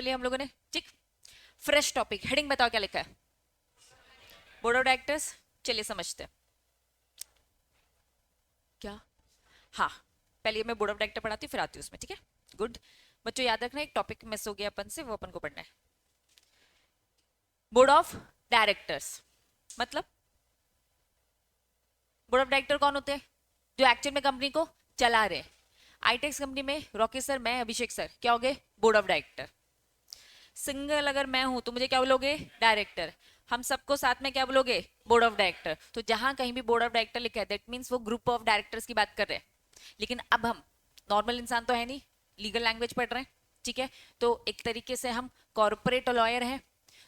लिया हम लोगों ने, ठीक। फ्रेश टॉपिक, हेडिंग बताओ क्या लिखा है, बोर्ड ऑफ डायरेक्टर्स। चलिए समझते हैं क्या। हाँ, पहले मैं बोर्ड ऑफ डायरेक्टर पढ़ाती हूँ फिर आती हूँ उसमें, ठीक है। गुड। बच्चों याद रखना, एक टॉपिक मिस हो गया अपन से, वो अपन को पढ़ना है। बोर्ड ऑफ डायरेक्टर्स मतलब बोर्ड ऑफ डायरेक्टर कौन होते हैं, जो एक्चुअल में कंपनी को चला रहे हैं। आईटेक्स कंपनी में रॉकी सर, मैं, अभिषेक सर क्या हो गए, बोर्ड ऑफ डायरेक्टर। सिंगल अगर मैं हूं तो मुझे क्या बोलोगे, डायरेक्टर। हम सबको साथ में क्या बोलोगे, बोर्ड ऑफ डायरेक्टर। तो जहां कहीं भी बोर्ड ऑफ डायरेक्टर लिखा है दैट मींस वो ग्रुप ऑफ डायरेक्टर्स की बात कर रहे हैं। लेकिन अब हम नॉर्मल इंसान तो है नहीं, लीगल लैंग्वेज पढ़ रहे हैं, ठीक है। तो एक तरीके से हम कॉर्पोरेट लॉयर हैं,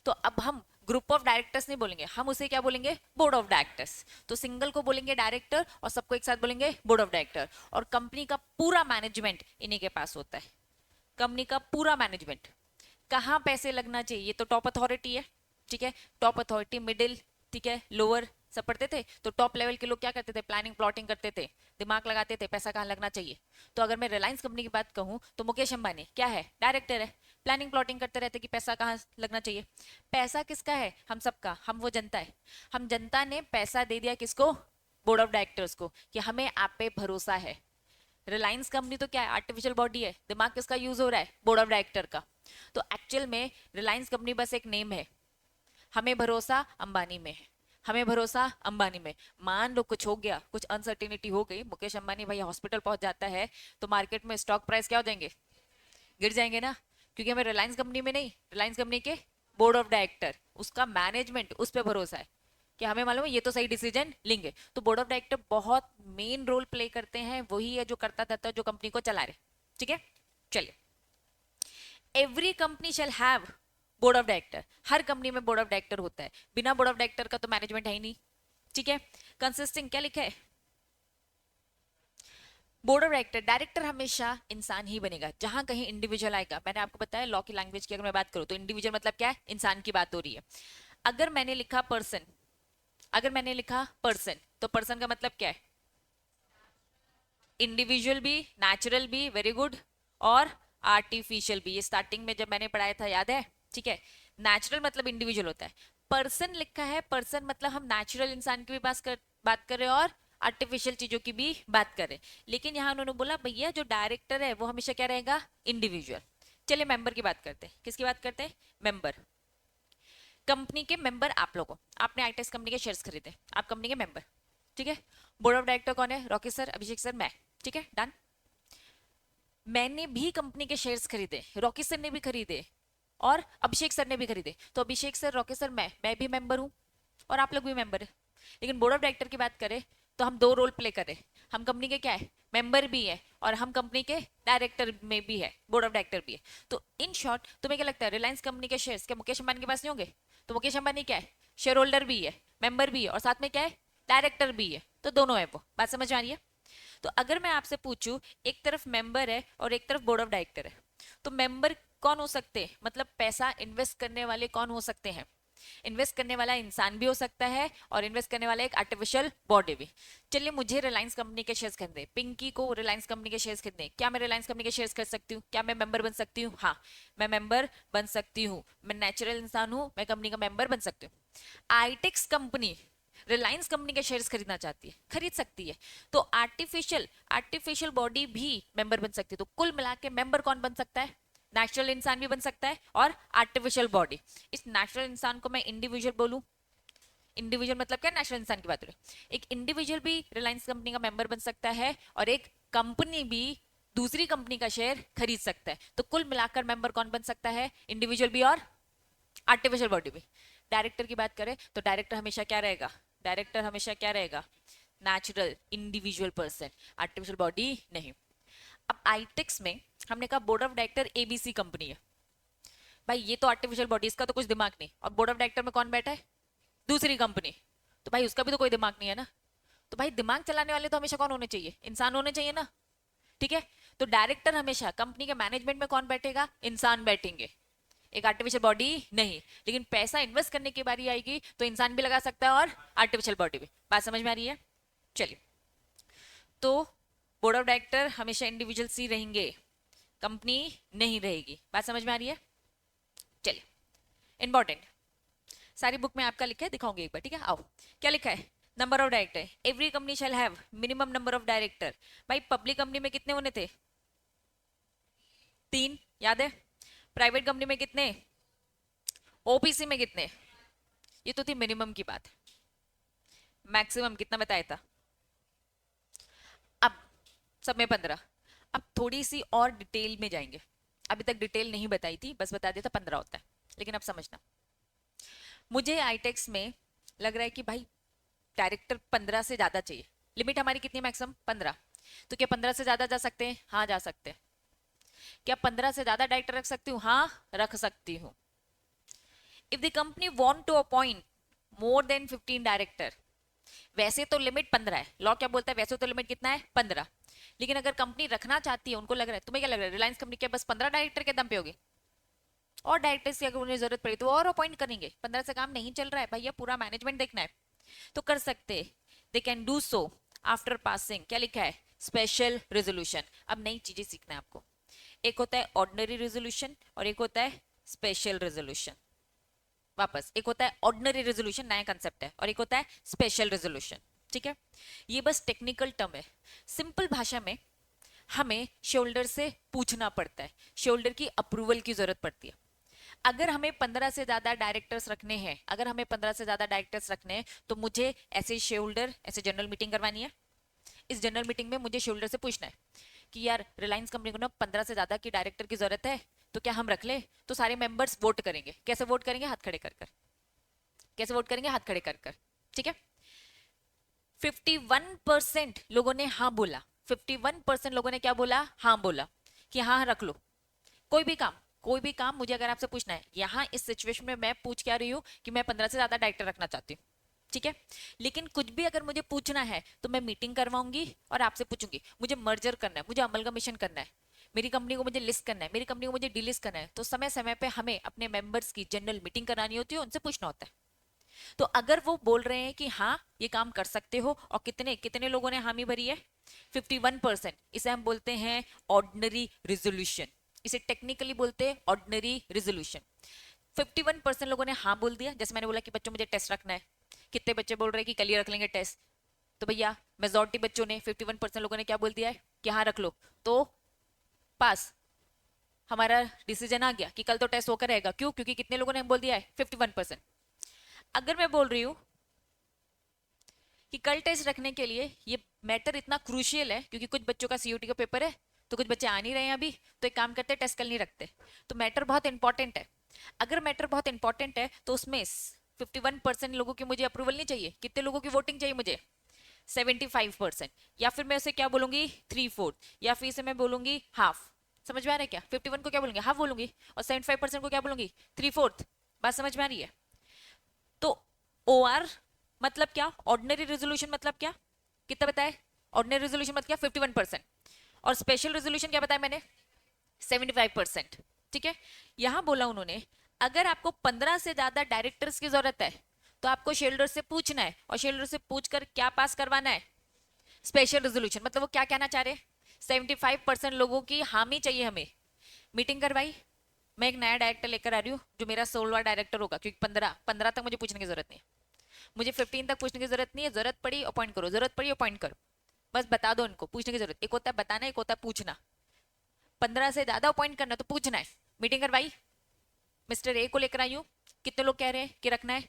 तो अब हम ग्रुप ऑफ डायरेक्टर्स नहीं बोलेंगे, हम उसे क्या बोलेंगे, बोर्ड ऑफ डायरेक्टर्स। तो सिंगल को बोलेंगे डायरेक्टर और सबको एक साथ बोलेंगे बोर्ड ऑफ डायरेक्टर। और कंपनी का पूरा मैनेजमेंट इन्हीं के पास होता है। कंपनी का पूरा मैनेजमेंट, कहाँ पैसे लगना चाहिए, ये तो टॉप अथॉरिटी है, ठीक है। टॉप अथॉरिटी, मिडिल, ठीक है, लोअर, सब पढ़ते थे। तो टॉप लेवल के लोग क्या करते थे, प्लानिंग प्लॉटिंग करते थे, दिमाग लगाते थे पैसा कहाँ लगना चाहिए। तो अगर मैं रिलायंस कंपनी की बात कहूँ तो मुकेश अंबानी क्या है, डायरेक्टर है। प्लानिंग प्लॉटिंग करते रहते कि पैसा कहाँ लगना चाहिए। पैसा किसका है, हम सबका, हम वो जनता है। हम जनता ने पैसा दे दिया किसको, बोर्ड ऑफ डायरेक्टर्स को, कि हमें आप पे भरोसा है। रिलायंस कंपनी तो क्या है, आर्टिफिशियल बॉडी है, दिमाग किसका यूज हो रहा है, बोर्ड ऑफ डायरेक्टर का। तो एक्चुअल में रिलायंस कंपनी बस एक नेम है, हमें भरोसा अंबानी में है, हमें भरोसा अंबानी में। मान लो कुछ हो गया, कुछ अनसर्टिनिटी हो गई, मुकेश अंबानी भाई हॉस्पिटल पहुंच जाता है, तो मार्केट में स्टॉक प्राइस क्या हो जाएंगे, गिर जाएंगे ना। क्योंकि हमें रिलायंस कंपनी में नहीं, रिलायंस कंपनी के बोर्ड ऑफ डायरेक्टर, उसका मैनेजमेंट, उस पर भरोसा है कि हमें मालूम है ये तो सही डिसीजन लेंगे। तो बोर्ड ऑफ डायरेक्टर बहुत मेन रोल प्ले करते हैं, वही है जो करता था जो कंपनी को चला रहे, ठीक है। चलिए, every company shall have board of director. Her company में बोर्ड ऑफ डायरेक्टर होता है, बिना बोर्ड ऑफ डायरेक्टर का तो मैनेजमेंट है ही नहीं, ठीक है। कंसिस्टिंग क्या लिखा है, बोर्ड ऑफ डायरेक्टर, डायरेक्टर हमेशा इंसान ही बनेगा। जहां कहीं इंडिविजुअल आएगा, मैंने आपको बताया लॉ की लैंग्वेज की अगर मैं बात करूं तो इंडिविजुअल मतलब क्या है, इंसान की बात हो रही है। अगर मैंने लिखा पर्सन, अगर मैंने लिखा पर्सन तो पर्सन का मतलब क्या है, इंडिविजुअल भी, नेचुरल भी, वेरी गुड, और आर्टिफिशियल भी। ये स्टार्टिंग में जब मैंने पढ़ाया था याद है, ठीक है। नेचुरल मतलब इंडिविजुअल होता है, पर्सन लिखा है, पर्सन मतलब हम नेचुरल इंसान की भी बात कर रहे हैं और आर्टिफिशियल चीजों की भी बात कर रहे हैं। लेकिन यहाँ उन्होंने बोला भैया जो डायरेक्टर है वो हमेशा क्या रहेगा, इंडिविजुअल। चलिए मेंबर की बात करते हैं, किसकी बात करते हैं, मेंबर। कंपनी के मेंबर आप लोगों, आपने आईटेक्स कंपनी के शेयर्स खरीदे, आप कंपनी के मेंबर, ठीक है। बोर्ड ऑफ डायरेक्टर कौन है, रॉकी सर, अभिषेक सर, मैं, ठीक है, डन। मैंने भी कंपनी के शेयर्स खरीदे, रॉकी सर ने भी खरीदे और अभिषेक सर ने भी खरीदे। तो अभिषेक सर, रॉकी सर, मैं भी मेंबर हूं और आप लोग भी मेंबर है। लेकिन बोर्ड ऑफ डायरेक्टर की बात करें तो हम दो रोल प्ले करें। हम कंपनी के क्या है, मेंबर भी है, और हम कंपनी के डायरेक्टर में भी है, बोर्ड ऑफ डायरेक्टर भी है। तो इन शॉर्ट तुम्हें क्या लगता है, रिलायंस कंपनी के शेयर्स क्या मुकेश अंबानी के पास नहीं होंगे, तो मुकेश अंबानी क्या है, शेयर होल्डर भी है, मेंबर भी है, और साथ में क्या है, डायरेक्टर भी है। तो दोनों है, वो बात समझ में आ रही है। तो अगर मैं आपसे पूछूं, एक तरफ मेंबर है और एक तरफ बोर्ड ऑफ डायरेक्टर है, तो मेंबर कौन हो सकते हैं, मतलब पैसा इन्वेस्ट करने वाले कौन हो सकते हैं। इन्वेस्ट करने वाला इंसान भी हो सकता है और इन्वेस्ट करने वाला एक आर्टिफिशियल बॉडी भी। चलिए मुझे रिलायंस कंपनी के शेयर्स खरीदने, पिंकी को रिलायंस कंपनी के शेयर्स खरीदने, क्या मैं रिलायंस कंपनी के शेयर्स खरीद सकती हूँ, क्या मैं मेंबर बन सकती हूँ, हाँ मैं मेंबर बन सकती हूँ। मैं नेचुरल इंसान हूँ, मैं कंपनी का मेंबर बन सकती हूँ। आईटेक्स कंपनी रिलायंस कंपनी के शेयर्स खरीदना चाहती है, खरीद सकती है। तो आर्टिफिशियल आर्टिफिशियल बॉडी भी मेंबर बन सकती है। तो कुल मिला के मेंबर कौन बन सकता है, नेचुरल इंसान भी बन सकता है और आर्टिफिशियल बॉडी। इस नेचुरल इंसान को मैं इंडिविजुअल बोलूं, इंडिविजुअल मतलब क्या, नेचुरल इंसान की बात हो रही। एक इंडिविजुअल भी रिलायंस कंपनी का मेंबर बन सकता है और एक कंपनी भी दूसरी कंपनी का शेयर खरीद सकता है। तो कुल मिलाकर मेंबर कौन बन सकता है, इंडिविजुअल भी और आर्टिफिशियल बॉडी भी। डायरेक्टर की बात करें तो डायरेक्टर हमेशा क्या रहेगा, डायरेक्टर हमेशा क्या रहेगा, natural individual person, artificial body नहीं। अब आईटेक्स में हमने कहा board of director ABC company है, भाई ये तो आर्टिफिशियल बॉडी, इसका तो कुछ दिमाग नहीं। और बोर्ड ऑफ डायरेक्टर में कौन बैठा है, दूसरी कंपनी, तो भाई उसका भी तो कोई दिमाग नहीं है ना। तो भाई दिमाग चलाने वाले तो हमेशा कौन होने चाहिए, इंसान होने चाहिए ना, ठीक है। तो डायरेक्टर हमेशा कंपनी के मैनेजमेंट में कौन बैठेगा, इंसान बैठेंगे, एक आर्टिफिशियल बॉडी नहीं। लेकिन पैसा इन्वेस्ट करने की बारी आएगी तो इंसान भी लगा सकता है और आर्टिफिशियल बॉडी भी। बात समझ में आ रही है। चलिए, तो बोर्ड ऑफ डायरेक्टर हमेशा इंडिविजुअल्स ही रहेंगे, कंपनी नहीं रहेगी। बात समझ में आ रही है। चलिए, इंपॉर्टेंट, सारी बुक में आपका लिखा है, दिखाऊंगी एक बार, ठीक है। आओ, क्या लिखा है, number of director, every company shall have minimum number of director. भाई पब्लिक कंपनी में कितने होने थे, 3, याद है। प्राइवेट कंपनी में कितने, ओपीसी में कितने, ये तो थी मिनिमम की बात। मैक्सिमम कितना बताया था, अब सब में 15। अब थोड़ी सी और डिटेल में जाएंगे, अभी तक डिटेल नहीं बताई थी, बस बता दिया था 15 होता है, लेकिन अब समझना। मुझे आईटेक्स में लग रहा है कि भाई डायरेक्टर 15 से ज्यादा चाहिए, लिमिट हमारी कितनी, मैक्सिमम 15। तो क्या 15 से ज्यादा जा सकते हैं, हाँ जा सकते हैं। क्या 15 से ज्यादा डायरेक्टर रख सकती हूँ, हाँ रख सकती हूँ। If the company want to appoint more than 15 director, वैसे तो लिमिट 15 है, लॉ क्या बोलता है, वैसे तो लिमिट कितना है 15, लेकिन अगर कंपनी रखना चाहती है, उनको लग रहा है, तुम्हें क्या लग रहा है, रिलायंस कंपनी क्या बस 15 डायरेक्टर के दम पे होगी, और डायरेक्टर्स की अगर उन्हें जरूरत पड़ी तो और अपॉइंट करेंगे, 15 से काम नहीं चल रहा है भैया, पूरा मैनेजमेंट देखना है, तो कर सकते, they can do so after passing, क्या लिखा है, स्पेशल रेजोल्यूशन। अब नई चीजें सीखना है आपको, एक होता है ऑर्डिनरी रेजोल्यूशन और एक होता है स्पेशल रेजोल्यूशन। वापस, एक होता है ऑर्डिनरी रेजोल्यूशन, नया कंसेप्ट है, और एक होता है स्पेशल रेजोल्यूशन, ठीक है। ये बस टेक्निकल टर्म है, सिंपल भाषा में हमें शोल्डर से पूछना पड़ता है, शोल्डर की अप्रूवल की जरूरत पड़ती है। अगर हमें 15 से ज्यादा डायरेक्टर्स रखने हैं, अगर हमें 15 से ज्यादा डायरेक्टर्स रखने हैं, तो मुझे ऐसे शेयरहोल्डर, ऐसे जनरल मीटिंग करवानी है। इस जनरल मीटिंग में मुझे शेयरहोल्डर से पूछना है कि यार रिलायंस कंपनी को ना 15 से ज्यादा की डायरेक्टर की जरूरत है, तो क्या हम रख ले। तो सारे मेंबर्स वोट करेंगे, कैसे वोट करेंगे, हाथ खड़े कर कर, कैसे वोट करेंगे, हाथ खड़े कर कर, ठीक है। 51% लोगों ने हाँ बोला, 51% लोगों ने क्या बोला, हाँ बोला, कि हाँ रख लो। कोई भी काम, कोई भी काम मुझे अगर आपसे पूछना है, यहाँ इस सिचुएशन में मैं पूछ क्या रही हूँ कि मैं 15 से ज्यादा डायरेक्टर रखना चाहती हूँ, ठीक है। लेकिन कुछ भी अगर मुझे पूछना है तो मैं मीटिंग करवाऊंगी और आपसे पूछूंगी, मुझे मर्जर करना है, मुझे अमलगमेशन करना है, मेरी कंपनी को मुझे लिस्ट करना है, मेरी कंपनी को मुझे डिलिस्ट करना है, तो समय समय पे हमें अपने मेंबर्स की जनरल मीटिंग करानी होती है, उनसे पूछना होता है। तो अगर वो बोल रहे हैं कि हाँ ये काम कर सकते हो, और कितने कितने लोगों ने हामी भरी है, 51%, इसे हम बोलते हैं ऑर्डिनरी रेजोल्यूशन, इसे टेक्निकली बोलते हैं ऑर्डिनरी रेजोल्यूशन। 51% लोगों ने हाँ बोल दिया, जैसे मैंने बोला कि बच्चों मुझे टेस्ट रखना है, कितने बच्चे बोल रहे हैं कि कल ही रख लेंगे टेस्ट, तो भैया मेजोरिटी बच्चों ने, 51% लोगों ने क्या बोल दिया है कि हाँ रख लो, तो पास, हमारा डिसीजन आ गया कि कल तो टेस्ट होकर रहेगा। क्यों, क्योंकि कितने लोगों ने बोल दिया है, 51%। अगर मैं बोल रही हूँ कि कल टेस्ट रखने के लिए ये मैटर इतना क्रूशियल है, क्योंकि कुछ बच्चों का सीयूटी का पेपर है, तो कुछ बच्चे आ नहीं रहे हैं अभी, तो एक काम करते हैं टेस्ट कल नहीं रखते, तो मैटर बहुत इंपॉर्टेंट है। अगर मैटर बहुत इंपॉर्टेंट है तो उसमें 51% लोगों की मुझे अप्रूवल नहीं चाहिए, कितने लोगों की वोटिंग चाहिए मुझे, 75%, या फिर मैं उसे क्या बोलूंगी, 3/4, या फिर इसे मैं बोलूंगी हाफ। समझ में आ रहा है क्या, 51 को क्या बोलूंगी, हाफ बोलूंगी, और 75% को क्या बोलूंगी, 3/4। बात समझ में आ रही है। तो ओ आर मतलब क्या, ऑर्डिनरी रेजोल्यूशन मतलब क्या, कितना बताए, ऑर्डिनरी रेजोल्यूशन मतलब क्या, 51%, और स्पेशल रेजोल्यूशन क्या बताया मैंने, 75%, ठीक है। यहां बोला उन्होंने अगर आपको 15 से ज्यादा डायरेक्टर्स की जरूरत है, तो आपको शेल्डर से पूछना है, और शेल्डर से पूछकर क्या पास करवाना है, स्पेशल रेजोल्यूशन। मतलब वो क्या कहना चाह रहे हैं, 75% लोगों की हामी चाहिए हमें, मीटिंग करवाई, मैं एक नया डायरेक्टर लेकर आ रही हूँ जो मेरा 16वां डायरेक्टर होगा, क्योंकि 15 तक मुझे पूछने की जरूरत नहीं है, मुझे 15 तक पूछने की जरूरत नहीं है, जरूरत पड़ी अपॉइंट करो, जरूरत पड़ी अपॉइंट करो, बस बता दो उनको, पूछने की जरूरत, एक होता है बताना, एक होता है पूछना। 15 से ज्यादा अपॉइंट करना तो पूछना है, मीटिंग करवाई, मिस्टर ए को लेकर आई हूँ, कितने लोग कह रहे हैं कि रखना है,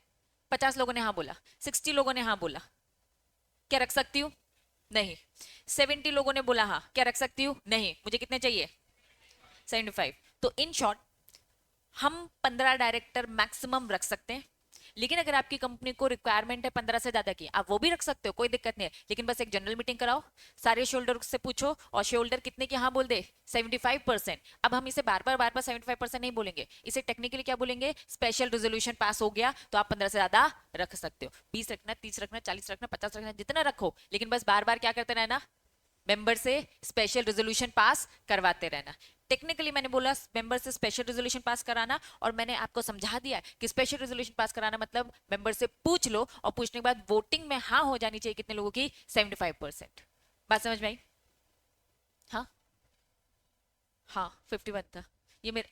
50 लोगों ने हाँ बोला, 60 लोगों ने हाँ बोला, क्या रख सकती हूँ, नहीं। 70 लोगों ने बोला हाँ, क्या रख सकती हूँ, नहीं। मुझे कितने चाहिए, 75। तो इन शॉर्ट हम 15 डायरेक्टर मैक्सिमम रख सकते हैं, लेकिन अगर आपकी कंपनी को रिक्वायरमेंट है 15 से ज्यादा की, आप वो भी रख सकते हो, कोई दिक्कत नहीं है, लेकिन बस एक जनरल मीटिंग कराओ, सारे शोल्डर से पूछो, और शोल्डर कितने की हाँ बोल दे, 75%। अब हम इसे बार बार 75% नहीं बोलेंगे, इसे टेक्निकली क्या बोलेंगे, स्पेशल रेजोल्यूशन पास हो गया, तो आप 15 से ज्यादा रख सकते हो, 20 रखना, 30 रखना, 40 रखना, 50 रखना, जितना रखो, लेकिन बस बार बार क्या करते रहना, मेंबर से स्पेशल रेजोल्यूशन पास करवाते रहना। टेक्निकली मैंने बोला मेंबर से स्पेशल रेजोल्यूशन पास कराना, और मैंने आपको समझा दिया कि स्पेशल रेजोल्यूशन पास कराना मतलब मेंबर से पूछ लो, और पूछने के बाद वोटिंग में हाँ हो जानी चाहिए कितने लोगों की, 75%। बात समझ में आई, हाँ हाँ 51 था ये मेरे,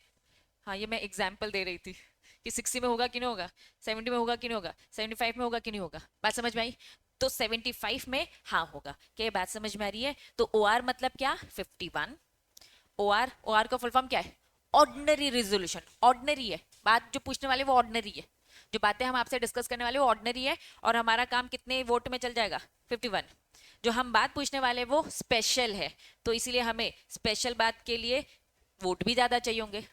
हाँ ये मैं एग्जाम्पल दे रही थी कि 60 में होगा कि नहीं होगा, 70 में होगा कि नहीं होगा, 75 में होगा कि नहीं होगा। बात समझ में आई? तो 75 में हाँ होगा। क्या ये बात समझ में आ रही है? तो ओ आर मतलब क्या? 51। ओ आर का फुल फॉर्म क्या है? Ordinary resolution. ऑर्डिनरी है, बात जो पूछने वाले वो ऑर्डिनरी है, जो बातें हम आपसे डिस्कस करने वाले वो ऑर्डिनरी है, और हमारा काम कितने वोट में चल जाएगा? 51। जो हम बात पूछने वाले वो स्पेशल है, तो इसीलिए हमें स्पेशल बात के लिए वोट भी ज्यादा चाहिए होंगे।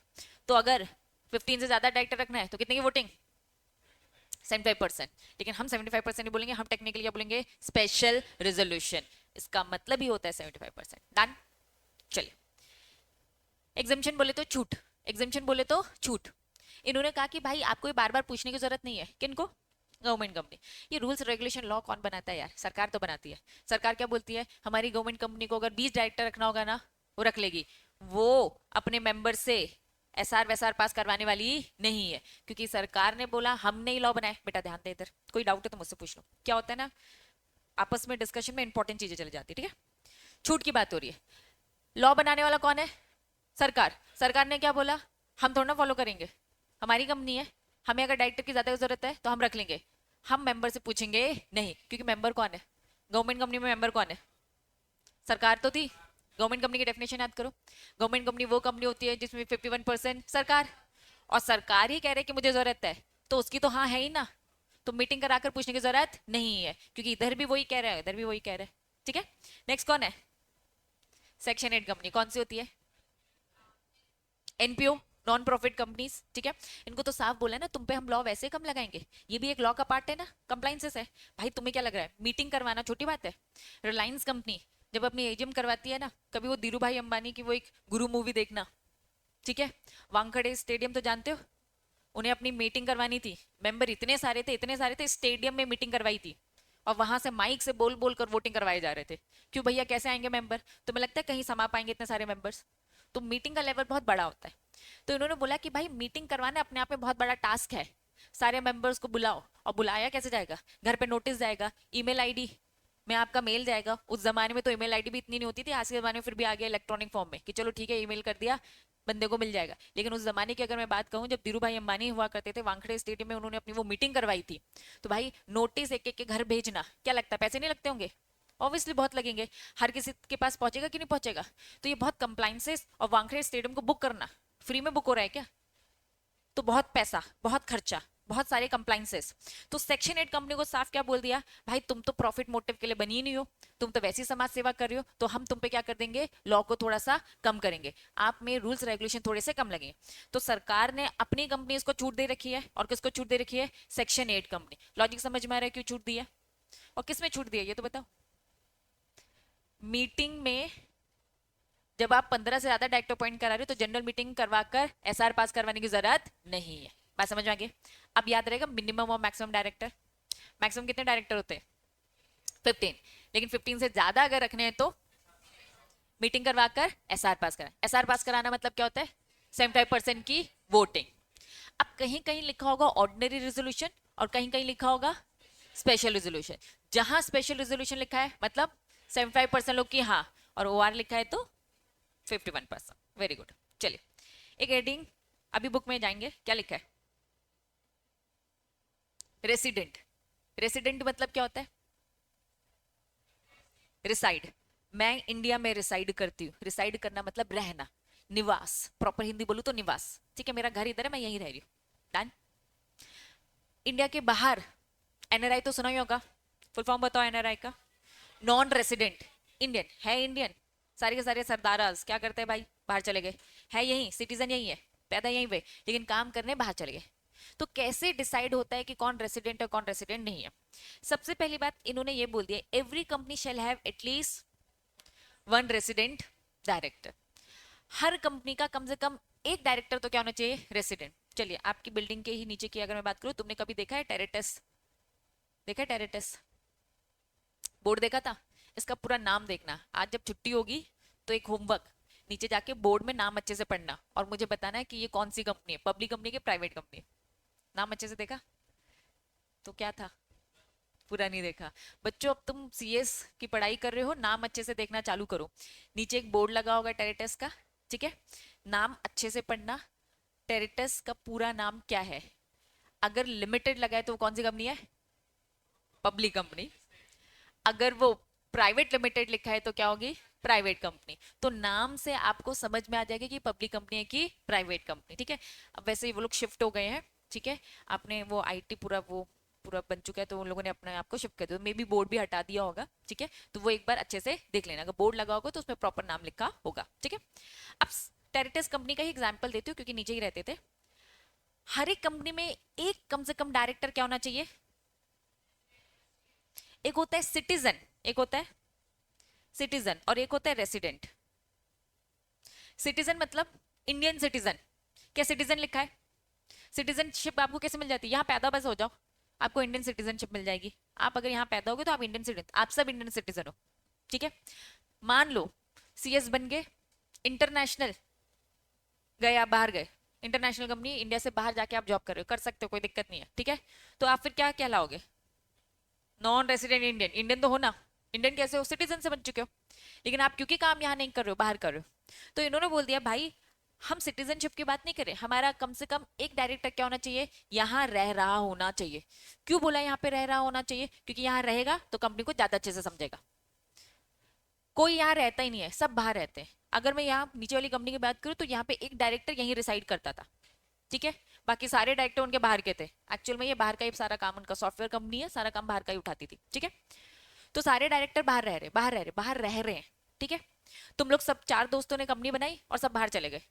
तो अगर 15 से ज्यादा डायरेक्टर रखना है तो कितने की वोटिंग? 75%। लेकिन हम 75% नहीं बोलेंगे, हम टेक्निकली क्या बोलेंगे? Special resolution. इसका मतलब ही होता है 75%। डन। चलिए, एग्जाम्शन बोले तो छूट। एग्जाम्शन बोले तो छूट। इन्होंने कहा कि भाई आपको ये बार बार पूछने की जरूरत नहीं है। किनको? Government company. ये रूल्स रेगुलेशन लॉ कौन बनाता है यार? सरकार तो बनाती है। सरकार क्या बोलती है? हमारी गवर्नमेंट कंपनी को अगर 20 डायरेक्टर रखना होगा ना, वो रख लेगी। वो अपने मेंबर से एसआर वैसार पास करवाने वाली नहीं है, क्योंकि सरकार ने बोला, हमने ही लॉ बनाए। बेटा ध्यान दे इधर, कोई डाउट है तो मुझसे पूछ लो। क्या होता है ना, आपस में डिस्कशन में इंपॉर्टेंट चीजें चली जाती है, ठीक है। छूट की बात हो रही है। लॉ बनाने वाला कौन है? सरकार। सरकार ने क्या बोला? हम थोड़ा ना फॉलो करेंगे, हमारी कंपनी है, हमें अगर डायरेक्टर की ज्यादा जरूरत है तो हम रख लेंगे। हम मेंबर से पूछेंगे नहीं, क्योंकि मेंबर कौन है? गवर्नमेंट कंपनी में मेंबर कौन है? सरकार तो थी। गवर्नमेंट कंपनी की डेफिनेशन याद करो। गवर्नमेंट कंपनी वो कंपनी होती है जिसमें 51% सरकार, और सरकार ही कह रहे कि मुझे जरूरत है, तो उसकी तो हाँ है ही ना। तो मीटिंग कराकर पूछने की जरूरत नहीं है, क्योंकि इधर भी वही कह रहा है, इधर भी वही कह रहा है। ठीक है। नेक्स्ट कौन है? सेक्शन 8 कंपनी कौन सी होती है? NPO, non profit companies. ठीक है। इनको तो साफ बोला है ना, तुम पे हम लॉ वैसे कम लगाएंगे, ये भी एक लॉ का पार्ट है ना, कंप्लाइंसेस है। भाई तुम्हें क्या लग रहा है मीटिंग करवाना छोटी बात है? रिलायंस कंपनी जब अपनी एजीएम करवाती है ना, कभी वो धीरू भाई अंबानी की वो एक गुरु मूवी देखना, ठीक है। वानखेड़े स्टेडियम तो जानते हो, उन्हें अपनी मीटिंग करवानी थी, मेंबर इतने सारे थे, इतने सारे थे, स्टेडियम में मीटिंग करवाई थी, और वहां से माइक से बोल बोल कर वोटिंग करवाए जा रहे थे। क्यों भैया, कैसे आएंगे मेंबर? तुम्हें लगता है कहीं समा पाएंगे इतने सारे मेंबर्स? तो मीटिंग का लेवल बहुत बड़ा होता है। तो इन्होंने बोला कि भाई मीटिंग करवाना अपने आप में बहुत बड़ा टास्क है, सारे मेंबर्स को बुलाओ। और बुलाया कैसे जाएगा? घर पे नोटिस जाएगा, ईमेल आईडी में आपका मेल जाएगा। उस जमाने में तो ईमेल आईडी भी इतनी नहीं होती थी, आज के जमाने में फिर भी आ गया इलेक्ट्रॉनिक फॉर्म में कि चलो ठीक है ईमेल कर दिया, बंदे को मिल जाएगा। लेकिन उस जमाने की अगर मैं बात कहूं, जब धीरू भाई अंबानी हुआ करते थे, वानखेड़े स्टेडियम में उन्होंने अपनी वो मीटिंग करवाई थी, तो भाई नोटिस एक एक के घर भेजना, क्या लगता है पैसे नहीं लगते होंगे? ऑब्वियसली बहुत लगेंगे। हर किसी के पास पहुंचेगा कि नहीं पहुंचेगा? तो ये बहुत कंप्लाइंसेस, और वानखेड़े स्टेडियम को बुक करना फ्री में बुक हो रहा है क्या? तो बहुत पैसा, बहुत खर्चा, बहुत सारे कंप्लाइंसेस। तो सेक्शन 8 कंपनी को साफ क्या बोल दिया? भाई तुम तो प्रॉफिट मोटिव के लिए बनी ही नहीं हो, तुम तो वैसी समाज सेवा कर रही हो, तो हम तुम पे क्या कर देंगे? लॉ को थोड़ा सा कम करेंगे, आप में रूल्स रेगुलेशन थोड़े से कम लगेंगे। तो सरकार ने अपनी कंपनी को छूट दे रखी है, और किसको छूट दे रखी है? Section 8 company. लॉजिक समझ में आ रहा है क्यों छूट दी है? और किस में छूट दी है ये तो बताओ। मीटिंग में जब आप 15 से ज्यादा डायरेक्टर अपॉइंट करा रहे हो, तो जनरल मीटिंग करवाकर एसआर पास करवाने की जरूरत नहीं है। बात समझ में आ गई? अब याद रहेगा मिनिमम और मैक्सिमम डायरेक्टर। मैक्सिमम कितने डायरेक्टर होते हैं? 15। लेकिन 15 से ज्यादा अगर रखने हैं तो मीटिंग करवाकर एसआर पास करा। एसआर पास कराना मतलब क्या होता है? 75% की वोटिंग। अब कहीं कहीं लिखा होगा ऑर्डिनरी रेजोल्यूशन, और कहीं कहीं लिखा होगा स्पेशल रेजोल्यूशन। जहां स्पेशल रेजोल्यूशन लिखा है मतलब 75% लोग की हाँ, और ओआर लिखा है तो 51%। Very good. चलिए, एक हेडिंग अभी बुक में जाएंगे, क्या लिखा है? रेसिडेंट। रेसिडेंट मतलब क्या होता है? रिसाइड। मैं इंडिया में रिसाइड करती हूँ, रिसाइड करना मतलब रहना, निवास। प्रॉपर हिंदी बोलूँ तो निवास। ठीक है, मेरा घर इधर है, मैं यहीं रह रही हूँ। डन। इंडिया के बाहर एनआरआई तो सुना ही होगा, फुल फॉर्म बताओ एनआरआई का। नॉन रेसिडेंट इंडियन है। इंडियन सारे के सारे सरदाराज क्या करते हैं भाई? बाहर चले गए, है यहीं, सिटीजन यहीं है, पैदा यहीं पे, लेकिन काम करने बाहर चले गए। तो कैसे डिसाइड होता है कि कौन रेसिडेंट है कौन रेसिडेंट नहीं है? सबसे पहली बात इन्होंने ये बोल दिया, every company shall have at least one resident director. Her company का कम से कम एक डायरेक्टर तो क्या होना चाहिए? रेसिडेंट। चलिए, आपकी बिल्डिंग के ही नीचे की अगर मैं बात करूं, तुमने कभी देखा है टेरेटस? देखा है टेरेटस? बोर्ड देखा था? इसका पूरा नाम देखना, आज जब छुट्टी होगी तो एक होमवर्क, नीचे जाके बोर्ड में नाम अच्छे से पढ़ना, और मुझे बताना है कि ये कौन सी कंपनी है, पब्लिक कंपनी की प्राइवेट कंपनी। नाम अच्छे से देखा? तो क्या था? पूरा नहीं देखा। बच्चों, अब तुम सीएस की पढ़ाई कर रहे हो, नाम अच्छे से देखना चालू करो। नीचे एक बोर्ड लगा होगा टेरेटस का, ठीक है। नाम अच्छे से पढ़ना, टेरिटस का पूरा नाम क्या है? अगर लिमिटेड लगा है तो वो कौन सी कंपनी है? Public company. अगर वो प्राइवेट लिमिटेड लिखा है तो क्या होगी? Private company. तो नाम से आपको समझ में आ जाएगा कि पब्लिक कंपनी है कि प्राइवेट कंपनी, ठीक है। अब वैसे ही वो लोग शिफ्ट हो गए हैं, ठीक है। आपने वो आईटी पूरा वो पूरा बन चुका है तो उन लोगों ने अपने आप को शिफ्ट कर दिया, मे बी बोर्ड भी हटा दिया होगा, ठीक है। तो वो एक बार अच्छे से देख लेना, अगर बोर्ड लगा होगा तो उसमें प्रॉपर नाम लिखा होगा, ठीक है। अब टेरिटस कंपनी का ही एग्जाम्पल देती हूँ क्योंकि नीचे ही रहते थे। हर एक कंपनी में एक कम से कम डायरेक्टर क्या होना चाहिए? एक होता है सिटीजन, एक होता है सिटीजन और एक होता है रेसिडेंट। सिटीजन मतलब इंडियन सिटीजन। क्या सिटीजन लिखा है? सिटीजनशिप आपको कैसे मिल जाती है? यहाँ पैदा बस हो जाओ, आपको इंडियन सिटीजनशिप मिल जाएगी। आप अगर यहाँ पैदा होगे तो आप इंडियन सिटीजन, आप सब इंडियन सिटीजन हो, ठीक है। मान लो सीएस बन गए, इंटरनेशनल गए, आप बाहर गए, इंटरनेशनल कंपनी, इंडिया से बाहर जाके आप जॉब कर रहे हो, कर सकते हो, कोई दिक्कत नहीं है, ठीक है। तो आप फिर क्या कहलाओगे? Non resident Indian. इंडियन तो हो ना, इंडियन कैसे हो? सिटीजन से बन चुके हो। लेकिन आप क्योंकि काम यहाँ नहीं कर रहे हो, बाहर कर रहे हो, तो इन्होंने बोल दिया भाई हम सिटीजनशिप की बात नहीं करें, हमारा कम से कम एक डायरेक्टर क्या होना चाहिए? यहाँ रह रहा होना चाहिए। क्यों बोला यहाँ पे रह रहा होना चाहिए? क्योंकि यहाँ रहेगा तो कंपनी को ज्यादा अच्छे से समझेगा। कोई यहाँ रहता ही नहीं है, सब बाहर रहते हैं। अगर मैं यहाँ नीचे वाली कंपनी की बात करूँ तो यहाँ पे एक डायरेक्टर यहीं रिसाइड करता था, ठीक है। बाकी सारे डायरेक्टर उनके बाहर के थे। एक्चुअल में ये बाहर का ही सारा काम, उनका सॉफ्टवेयर कंपनी है, सारा काम बाहर का ही उठाती थी, ठीक है। तो सारे डायरेक्टर बाहर रह रहे, बाहर रह रहे, बाहर रह रहे हैं, ठीक है। तुम लोग सब चार दोस्तों ने कंपनी बनाई और सब बाहर चले गए,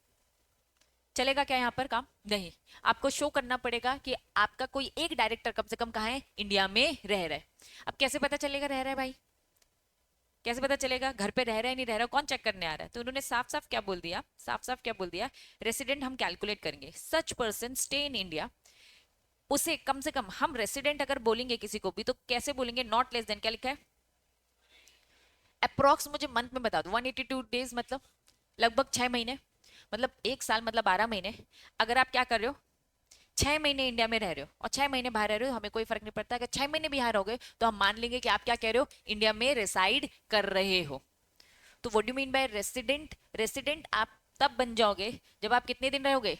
चलेगा क्या यहाँ पर काम? नहीं। आपको शो करना पड़ेगा कि आपका कोई एक डायरेक्टर कम से कम कहाँ है? इंडिया में रह रहा है। अब कैसे पता चलेगा रह रहा है भाई? कैसे पता चलेगा? घर पे रह रहा है नहीं रह रहा, कौन चेक करने आ रहा है? तो उन्होंने साफ साफ क्या बोल दिया, साफ साफ क्या बोल दिया, रेसिडेंट हम कैलकुलेट करेंगे, such person stay in India. उसे कम से कम हम रेसिडेंट अगर बोलेंगे किसी को भी तो कैसे बोलेंगे? नॉट लेस देन, क्या लिखा है? अप्रोक्स मुझे मंथ में बता दो। 182 डेज मतलब लगभग 6 महीने, मतलब एक साल, मतलब 12 महीने। अगर आप क्या कर रहे हो, 6 महीने इंडिया में रह रहे हो और 6 महीने बाहर रह रहे हो, हमें कोई फर्क नहीं पड़ता। अगर 6 महीने भी बाहर हो गए तो हम मान लेंगे कि आप क्या कह रहे हो? इंडिया में रिसाइड कर रहे हो। तो what do mean by resident? Resident आप तब बन जाओगे जब आप कितने दिन रहोगे?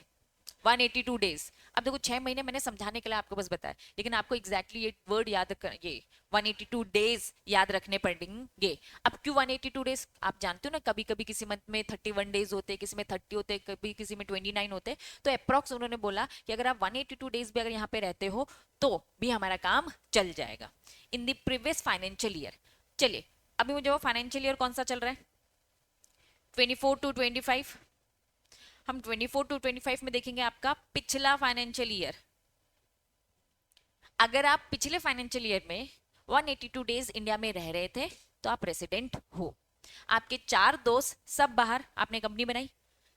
182 डेज। अब देखो 6 महीने मैंने समझाने के लिए आपको बस बताया, लेकिन आपको एग्जैक्टली ये वर्ड याद कर, ये 182 डेज याद रखने पड़ेंगे। अब क्यों 182 डेज? आप जानते हो ना, कभी कभी किसी मंथ में 31 डेज होते हैं, किसी में 30 होते हैं, कभी किसी में 29 होते हैं। तो अप्रोक्स उन्होंने बोला कि अगर आप 182 डेज भी अगर यहाँ पे रहते हो तो भी हमारा काम चल जाएगा in the previous financial year. चलिए अभी मुझे वो फाइनेंशियल ईयर कौन सा चल रहा है? 24 to 25। हम 24 to 25 में देखेंगे आपका पिछला फाइनेंशियल ईयर। अगर आप पिछले फाइनेंशियल ईयर में 182 डेज इंडिया में रह रहे थे तो आप रेसिडेंट हो। आपके चार दोस्त सब बाहर, आपने कंपनी बनाई,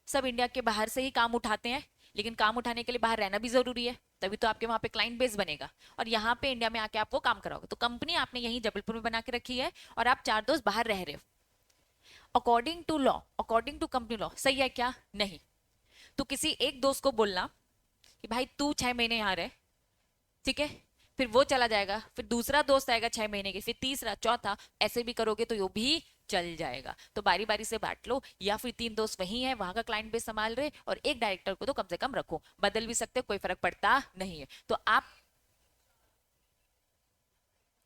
सब इंडिया के बाहर से ही काम उठाते हैं, लेकिन काम उठाने के लिए बाहर रहना भी जरूरी है, तभी तो आपके वहां पे क्लाइंट बेस बनेगा और यहाँ पे इंडिया में आके आप वो काम कराओगे। तो कंपनी आपने यहीं जबलपुर में बना के रखी है और आप चार दोस्त बाहर रह रहे हो। According to law, according to company law सही है क्या? नहीं। तो किसी एक दोस्त को बोलना कि भाई तू 6 महीने यहाँ रहे, ठीक है, फिर वो चला जाएगा, फिर दूसरा दोस्त आएगा 6 महीने के, फिर तीसरा, चौथा, ऐसे भी करोगे तो ये भी चल जाएगा। तो बारी बारी से बांट लो, या फिर तीन दोस्त वही है, वहां का क्लाइंट बेस संभाल रहे, और एक डायरेक्टर को तो कम से कम रखो, बदल भी सकते, कोई फर्क पड़ता नहीं है। तो आप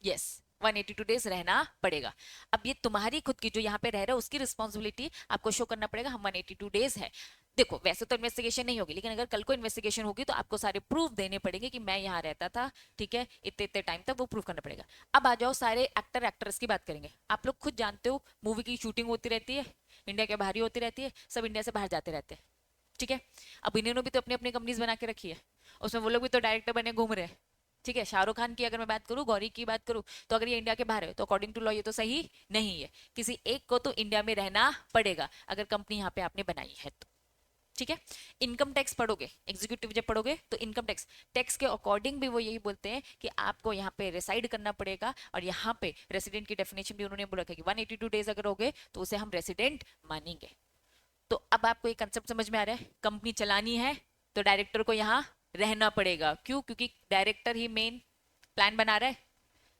यस 182 डेज रहना पड़ेगा। अब ये तुम्हारी खुद की जो यहाँ पे रह रहा है उसकी रिस्पॉन्सिबिलिटी आपको शो करना पड़ेगा, हम 182 डेज है। देखो वैसे तो इन्वेस्टिगेशन नहीं होगी, लेकिन अगर कल को इन्वेस्टिगेशन होगी तो आपको सारे प्रूफ देने पड़ेंगे कि मैं यहाँ रहता था, ठीक है, इतने इतने टाइम तक, वो प्रूफ करना पड़ेगा। अब आ जाओ सारे एक्टर एक्ट्रेस की बात करेंगे। आप लोग खुद जानते हो मूवी की शूटिंग होती रहती है, इंडिया के बाहर ही होती रहती है, सब इंडिया से बाहर जाते रहते हैं, ठीक है। अब इन्होंने भी तो अपनी अपनी कंपनीज बना के रखी है, उसमें वो लोग भी तो डायरेक्टर बने घूम रहे हैं, ठीक है। शाहरुख खान की अगर मैं बात करूं, गौरी की बात करूं, तो अगर ये इंडिया के बाहर है तो अकॉर्डिंग टू लॉ ये तो सही नहीं है। किसी एक को तो इंडिया में रहना पड़ेगा अगर कंपनी यहाँ पे आपने बनाई है तो, ठीक है। इनकम टैक्स पढ़ोगे, एग्जीक्यूटिव जब पढ़ोगे तो इनकम टैक्स, टैक्स के अकॉर्डिंग भी वो यही बोलते हैं कि आपको यहाँ पे रेसाइड करना पड़ेगा, और यहाँ पे रेसिडेंट की डेफिनेशन भी उन्होंने बोला कि 182 डेज अगर हो गए तो उसे हम रेसिडेंट मानेंगे। तो अब आपको एक कंसेप्ट समझ में आ रहा है, कंपनी चलानी है तो डायरेक्टर को यहाँ रहना पड़ेगा। क्यों? क्योंकि डायरेक्टर ही मेन प्लान बना रहा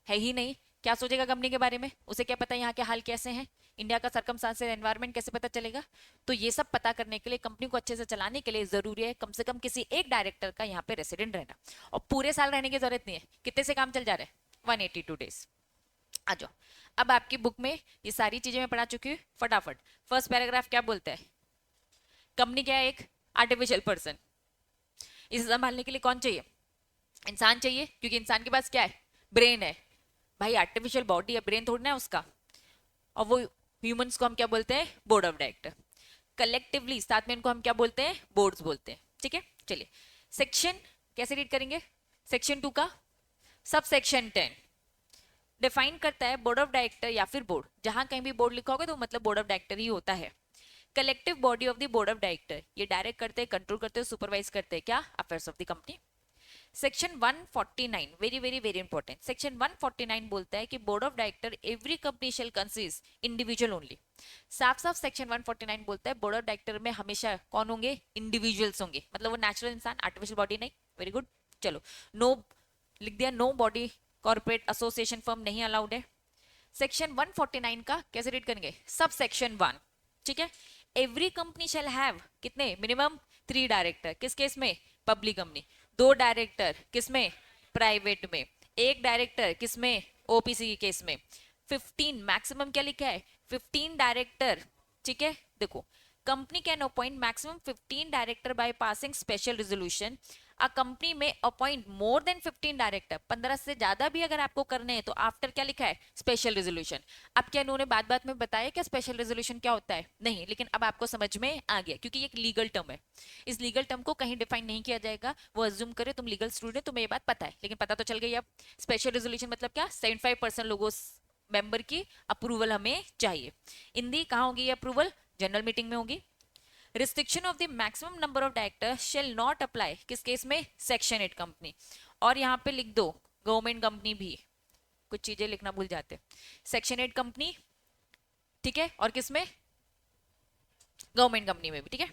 है ही नहीं। क्या सोचेगा कंपनी के बारे में? उसे क्या पता यहाँ के हाल कैसे हैं, इंडिया का सर्कमस्टांसेस एनवायरनमेंट कैसे पता चलेगा? तो ये सब पता करने के लिए, कंपनी को अच्छे से चलाने के लिए जरूरी है कम से कम किसी एक डायरेक्टर का यहाँ पे रेसिडेंट रहना, और पूरे साल रहने की जरूरत नहीं है। कितने से काम चल जा रहा है? 182 डेज। आ जाओ, अब आपकी बुक में ये सारी चीजें मैं पढ़ा चुकी हूँ, फटाफट। फर्स्ट पैराग्राफ क्या बोलता है? कंपनी क्या है? एक आर्टिफिशियल पर्सन। इसे संभालने के लिए कौन चाहिए? इंसान चाहिए, क्योंकि इंसान के पास क्या है? ब्रेन है। भाई आर्टिफिशियल बॉडी है, ब्रेन थोड़ा ना है उसका। और वो ह्यूमंस को हम क्या बोलते हैं? Board of director. कलेक्टिवली साथ में इनको हम क्या बोलते हैं? बोर्ड्स बोलते हैं। ठीक है, चलिए सेक्शन कैसे रीड करेंगे? सेक्शन 2 का सब सेक्शन 10 डिफाइन करता है बोर्ड ऑफ डायरेक्टर या फिर बोर्ड। जहां कहीं भी बोर्ड लिखा होगा तो मतलब बोर्ड ऑफ डायरेक्टर ही होता है। Collective body of the board of director, ये डायरेक्ट करते हैं, कंट्रोल करते हैं, सुपरवाइज करते हैं क्या? Affairs of the company. Section 149 very very very important. Section 149 बोलता है कि board of director every company shall consist individual only. साफ साफ सेक्शन 149 बोलता है बोर्ड ऑफ डायरेक्टर में हमेशा कौन होंगे? इंडिविजुअल्स होंगे, मतलब वो नेचुरल इंसान, आर्टिफिशियल बॉडी नहीं। वेरी गुड, चलो नो लिख दिया, no body corporate association firm नहीं अलाउड है। सेक्शन 149 का कैसे रीड करेंगे? Sub section 1। ठीक है, एवरी कंपनी शैल हैव कितने? Minimum 3 director. किस केस में? Public company. 2 डायरेक्टर किस में? प्राइवेट में। 1 डायरेक्टर किस में? ओपीसी के केस में। 15 मैक्सिमम क्या लिखा है? 15 डायरेक्टर। ठीक है, देखो company can appoint maximum 15 director by passing special resolution. A company में अपॉइंट मोर देन 15 डायरेक्टर, 15 से ज्यादा भी अगर आपको करने हैं तो आफ्टर क्या लिखा है? Special resolution. अब क्या इन्होंने बात बात में बताया क्या स्पेशल रेजोल्यूशन क्या होता है? नहीं, लेकिन अब आपको समझ में आ गया, क्योंकि ये एक लीगल टर्म है। इस लीगल टर्म को कहीं डिफाइन नहीं किया जाएगा। वो अज्यूम करे तुम लीगल स्टूडेंट, तुम्हें ये बात पता है, लेकिन पता तो चल गई अब। स्पेशल रेजोल्यूशन मतलब क्या? 75% लोगों मेंबर की अप्रूवल हमें चाहिए। इंदी कहाँ होगी ये अप्रूवल? जनरल मीटिंग में होगी। Restriction of the maximum number of director shall not apply, किस केस में? Section 8 company. और यहाँ पे लिख दो गवर्नमेंट कंपनी भी, कुछ चीजें लिखना भूल जाते। सेक्शन 8 कंपनी, ठीक है, और किसमें? गवर्नमेंट कंपनी में भी। ठीक है,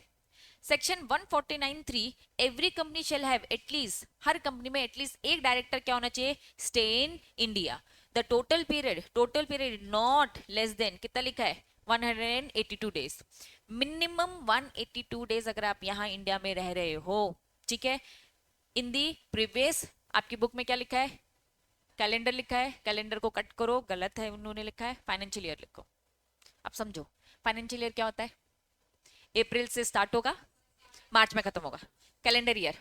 section 149(3) every company shall have at least, her company में एटलीस्ट एक डायरेक्टर क्या होना चाहिए? Stay in India. The total period not less than, कितना लिखा है? 182 डेज। मिनिमम 182 डेज अगर आप यहाँ इंडिया में रह रहे हो। ठीक है, इन दी प्रीवियस, आपकी बुक में क्या लिखा है? कैलेंडर लिखा है। कैलेंडर को कट करो, गलत है, उन्होंने लिखा है फाइनेंशियल ईयर लिखो। अब समझो फाइनेंशियल ईयर क्या होता है? अप्रैल से स्टार्ट होगा, मार्च में खत्म होगा। कैलेंडर ईयर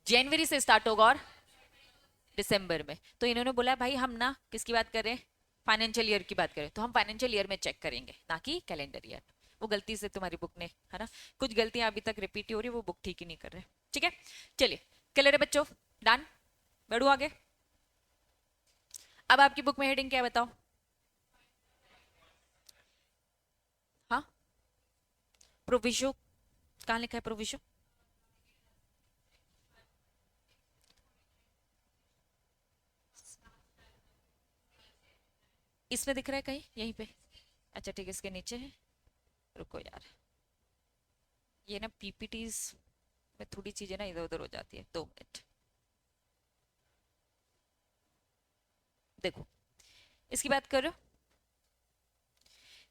जनवरी से स्टार्ट होगा और दिसंबर में। तो इन्होंने बोला भाई हम ना किसकी बात कर रहे हैं? फाइनेंशियल ईयर की बात करें, तो हम फाइनेंशियल ईयर में चेक करेंगे, ना कि कैलेंडर ईयर। वो गलती से तुम्हारी बुक ने, है ना, कुछ गलतियां अभी तक रिपीट हो रही है, वो बुक ठीक ही नहीं कर रहे। ठीक है, चलिए क्लियर है बच्चों? डन, बढ़ू आगे। अब आपकी बुक में हेडिंग क्या है बताओ? हाँ, प्रोविजो कहाँ लिखा है? प्रोविजो इसमें दिख रहा है कहीं? यहीं पे? अच्छा ठीक है, इसके नीचे है। रुको यार, ये ना पीपीटीज में थोड़ी चीजें ना इधर उधर हो जाती है, 2 मिनट। देखो इसकी बात करो,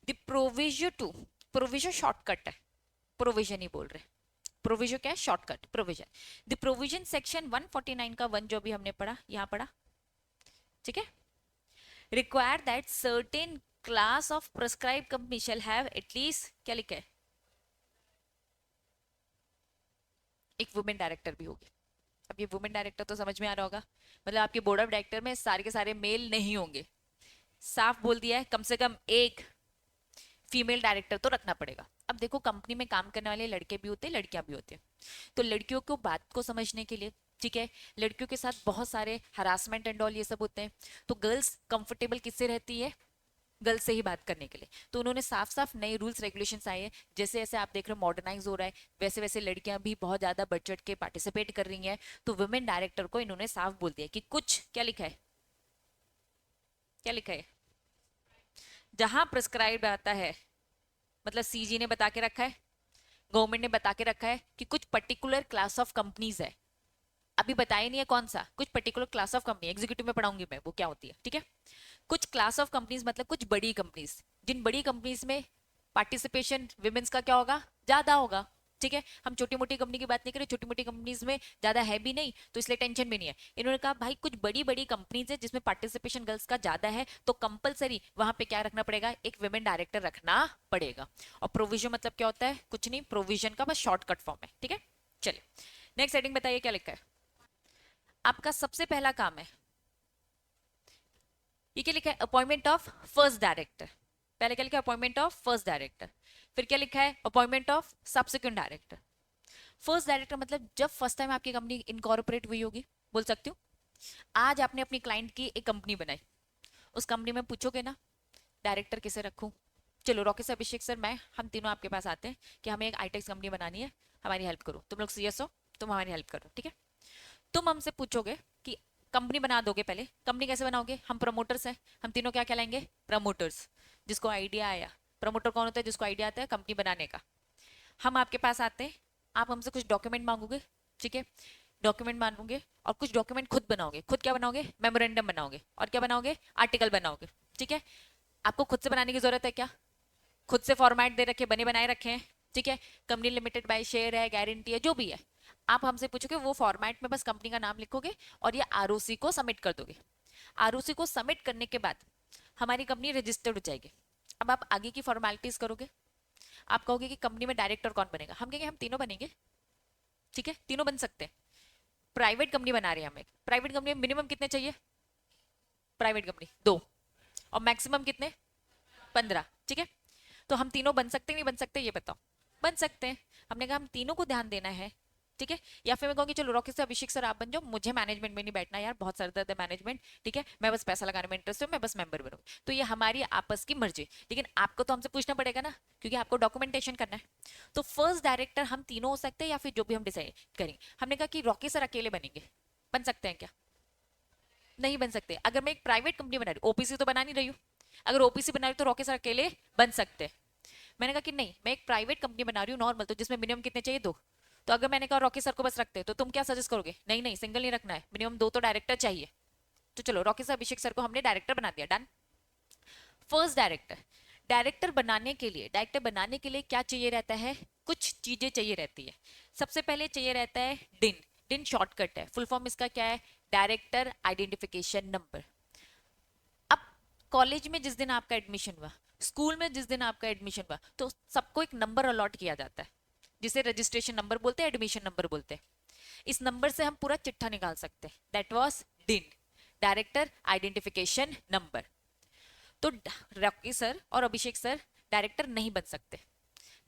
the proviso to, proviso shortcut है, प्रोविजन ही बोल रहे। प्रोविजो क्या है? Shortcut, provision. The provision section 149 का 1 जो भी हमने पढ़ा, यहां पढ़ा, ठीक है। Require that certain class of prescribe company shall have at least, क्या लिखा है? एक वुमेन डायरेक्टर भी होगी। अब ये वुमेन डायरेक्टर तो समझ में आ रहा होगा, मतलब आपके बोर्ड ऑफ डायरेक्टर में सारे के सारे मेल नहीं होंगे। साफ बोल दिया है, कम से कम एक फीमेल डायरेक्टर तो रखना पड़ेगा। अब देखो कंपनी में काम करने वाले लड़के भी होते हैं, लड़कियां भी होती हैं। तो लड़कियों को बात को समझने के लिए, ठीक है, लड़कियों के साथ बहुत सारे हरासमेंट एंड ऑल ये सब होते हैं। तो गर्ल्स कंफर्टेबल किससे रहती है? गर्ल्स से ही बात करने के लिए। तो उन्होंने साफ साफ नए रूल्स रेगुलेशंस आए हैं। जैसे जैसे आप देख रहे हो मॉडर्नाइज हो रहा है, वैसे वैसे लड़कियां भी बहुत ज्यादा बढ़ चढ़ के पार्टिसिपेट कर रही हैं। तो वुमेन डायरेक्टर को इन्होंने साफ बोल दिया कि कुछ, क्या लिखा है? क्या लिखा है? जहां प्रिस्क्राइब आता है, मतलब सीजी ने बता के रखा है, गवर्नमेंट ने बता के रखा है कि कुछ पर्टिकुलर क्लास ऑफ कंपनीज है। अभी बताया नहीं है कौन सा, कुछ particular class of company, executive में पढ़ाऊंगी मैं वो क्या होती है, ठीक है। कुछ क्लास ऑफ कंपनीज मतलब कुछ बड़ी कंपनीज, जिन बड़ी कंपनीज में पार्टिसिपेशन विमेंस का क्या होगा, ज्यादा होगा। ठीक है, हम छोटी मोटी कंपनी की बात नहीं करें, छोटी मोटी कंपनीज में ज्यादा है भी नहीं तो इसलिए टेंशन भी नहीं है। इन्होंने कहा भाई कुछ बड़ी बड़ी कंपनीज है जिसमें पार्टिसिपेशन गर्ल्स का ज्यादा है तो कंपलसरी वहां पे क्या रखना पड़ेगा, एक विमेन डायरेक्टर रखना पड़ेगा। और प्रोविजन मतलब क्या होता है, कुछ नहीं, प्रोविजन का बस शॉर्टकट फॉर्म है। ठीक है, चलिए नेक्स्ट हेडिंग बताइए क्या लिखा है। आपका सबसे पहला काम है, ये क्या लिखा है, अपॉइंटमेंट ऑफ फर्स्ट डायरेक्टर। पहले क्या लिखा है, अपॉइंटमेंट ऑफ फर्स्ट डायरेक्टर। फिर क्या लिखा है, appointment of subsequent director. First director मतलब जब फर्स्ट टाइम आपकी कंपनी इनकॉर्पोरेट हुई होगी, बोल सकती हूँ। आज आपने अपनी क्लाइंट की एक कंपनी बनाई, उस कंपनी में पूछोगे ना डायरेक्टर किसे रखूं। चलो राकेश अभिषेक सर मैं हम तीनों आपके पास आते हैं कि हमें एक आईटेक्स कंपनी बनानी है, हमारी हेल्प करो। तुम लोग सीएस हो, तुम हमारी हेल्प करो। ठीक है, तुम हमसे पूछोगे कि कंपनी बना दोगे, पहले कंपनी कैसे बनाओगे, हम प्रमोटर्स हैं, हम तीनों क्या कहलाएंगे, प्रमोटर्स। जिसको आइडिया आया, प्रमोटर कौन होता है, जिसको आइडिया आता है कंपनी बनाने का। हम आपके पास आते हैं, आप हमसे कुछ डॉक्यूमेंट मांगोगे। ठीक है, डॉक्यूमेंट मांगोगे और कुछ डॉक्यूमेंट खुद बनाओगे। खुद क्या बनाओगे, मेमोरेंडम बनाओगे और क्या बनाओगे, आर्टिकल बनाओगे। ठीक है, आपको खुद से बनाने की जरूरत है क्या, खुद से फॉर्मेट दे रखे, बने बनाए रखे हैं। ठीक है, कंपनी लिमिटेड बाय शेयर है, गारंटी है, जो भी है। आप हमसे पूछोगे, वो फॉर्मेट में बस कंपनी का नाम लिखोगे और ये आरओसी को सबमिट कर दोगे। आरओसी को सबमिट करने के बाद हमारी कंपनी रजिस्टर्ड हो जाएगी। अब आप आगे की फॉर्मेलिटीज करोगे, आप कहोगे कि कंपनी में डायरेक्टर कौन बनेगा, हम कहेंगे हम तीनों बनेंगे। ठीक है, तीनों बन सकते हैं। प्राइवेट कंपनी बना रहे हैं हम, एक प्राइवेट कंपनी में मिनिमम कितने चाहिए, प्राइवेट कंपनी 2 और मैक्सिमम कितने, 15। ठीक है, तो हम तीनों बन सकते नहीं बन सकते ये बताओ, बन सकते हैं। हमने कहा हम तीनों को ध्यान देना है। ठीक है, या फिर मैं कहूँगी चलो रॉकेट से अभिषेक सर आप बन जाओ, मुझे मैनेजमेंट में नहीं बैठना यार, बहुत सर दर्द है मैनेजमेंट। ठीक है, मैं बस पैसा लगाने में इंटरेस्ट हूँ, मैं बस मेंबर बनूंगी। तो ये हमारी आपस की मर्जी, लेकिन आपको तो हमसे पूछना पड़ेगा ना, क्योंकि आपको डॉक्यूमेंटेशन करना है। तो फर्स्ट डायरेक्टर हम तीनों हो सकते हैं या फिर जो भी हम डिसाइड करेंगे। हमने कहा कि रॉकेट सर अकेले बनेंगे, बन सकते हैं क्या, नहीं बन सकते। अगर मैं एक प्राइवेट कंपनी बना रही हूँ, ओपीसी तो बना नहीं रही हूँ, अगर ओपीसी बना रही हूँ तो रॉकेट सर अकेले बन सकते हैं। मैंने कहा कि नहीं, मैं एक प्राइवेट कंपनी बना रही हूँ नॉर्मल, तो जिसमें मिनिमम कितने चाहिए, 2। तो अगर मैंने कहा रॉकी सर को बस रखते हैं, तो तुम क्या सजेस्ट करोगे, नहीं नहीं सिंगल नहीं रखना है, मिनिमम 2 तो डायरेक्टर चाहिए। तो चलो रॉकी सर अभिषेक सर को हमने डायरेक्टर बना दिया, डन। फर्स्ट डायरेक्टर, डायरेक्टर बनाने के लिए क्या चाहिए रहता है, कुछ चीजें चाहिए रहती है। सबसे पहले चाहिए रहता है डिन। डिन शॉर्टकट है, फुल फॉर्म इसका क्या है, डायरेक्टर आइडेंटिफिकेशन नंबर। अब कॉलेज में जिस दिन आपका एडमिशन हुआ, स्कूल में जिस दिन आपका एडमिशन हुआ, तो सबको एक नंबर अलॉट किया जाता है, जिसे रजिस्ट्रेशन नंबर बोलते हैं, एडमिशन नंबर बोलते हैं। इस नंबर से हम पूरा चिट्ठा निकाल सकते हैं, दैट वाज डिन, डायरेक्टर आइडेंटिफिकेशन नंबर। तो रॉकी सर और अभिषेक सर डायरेक्टर नहीं बन सकते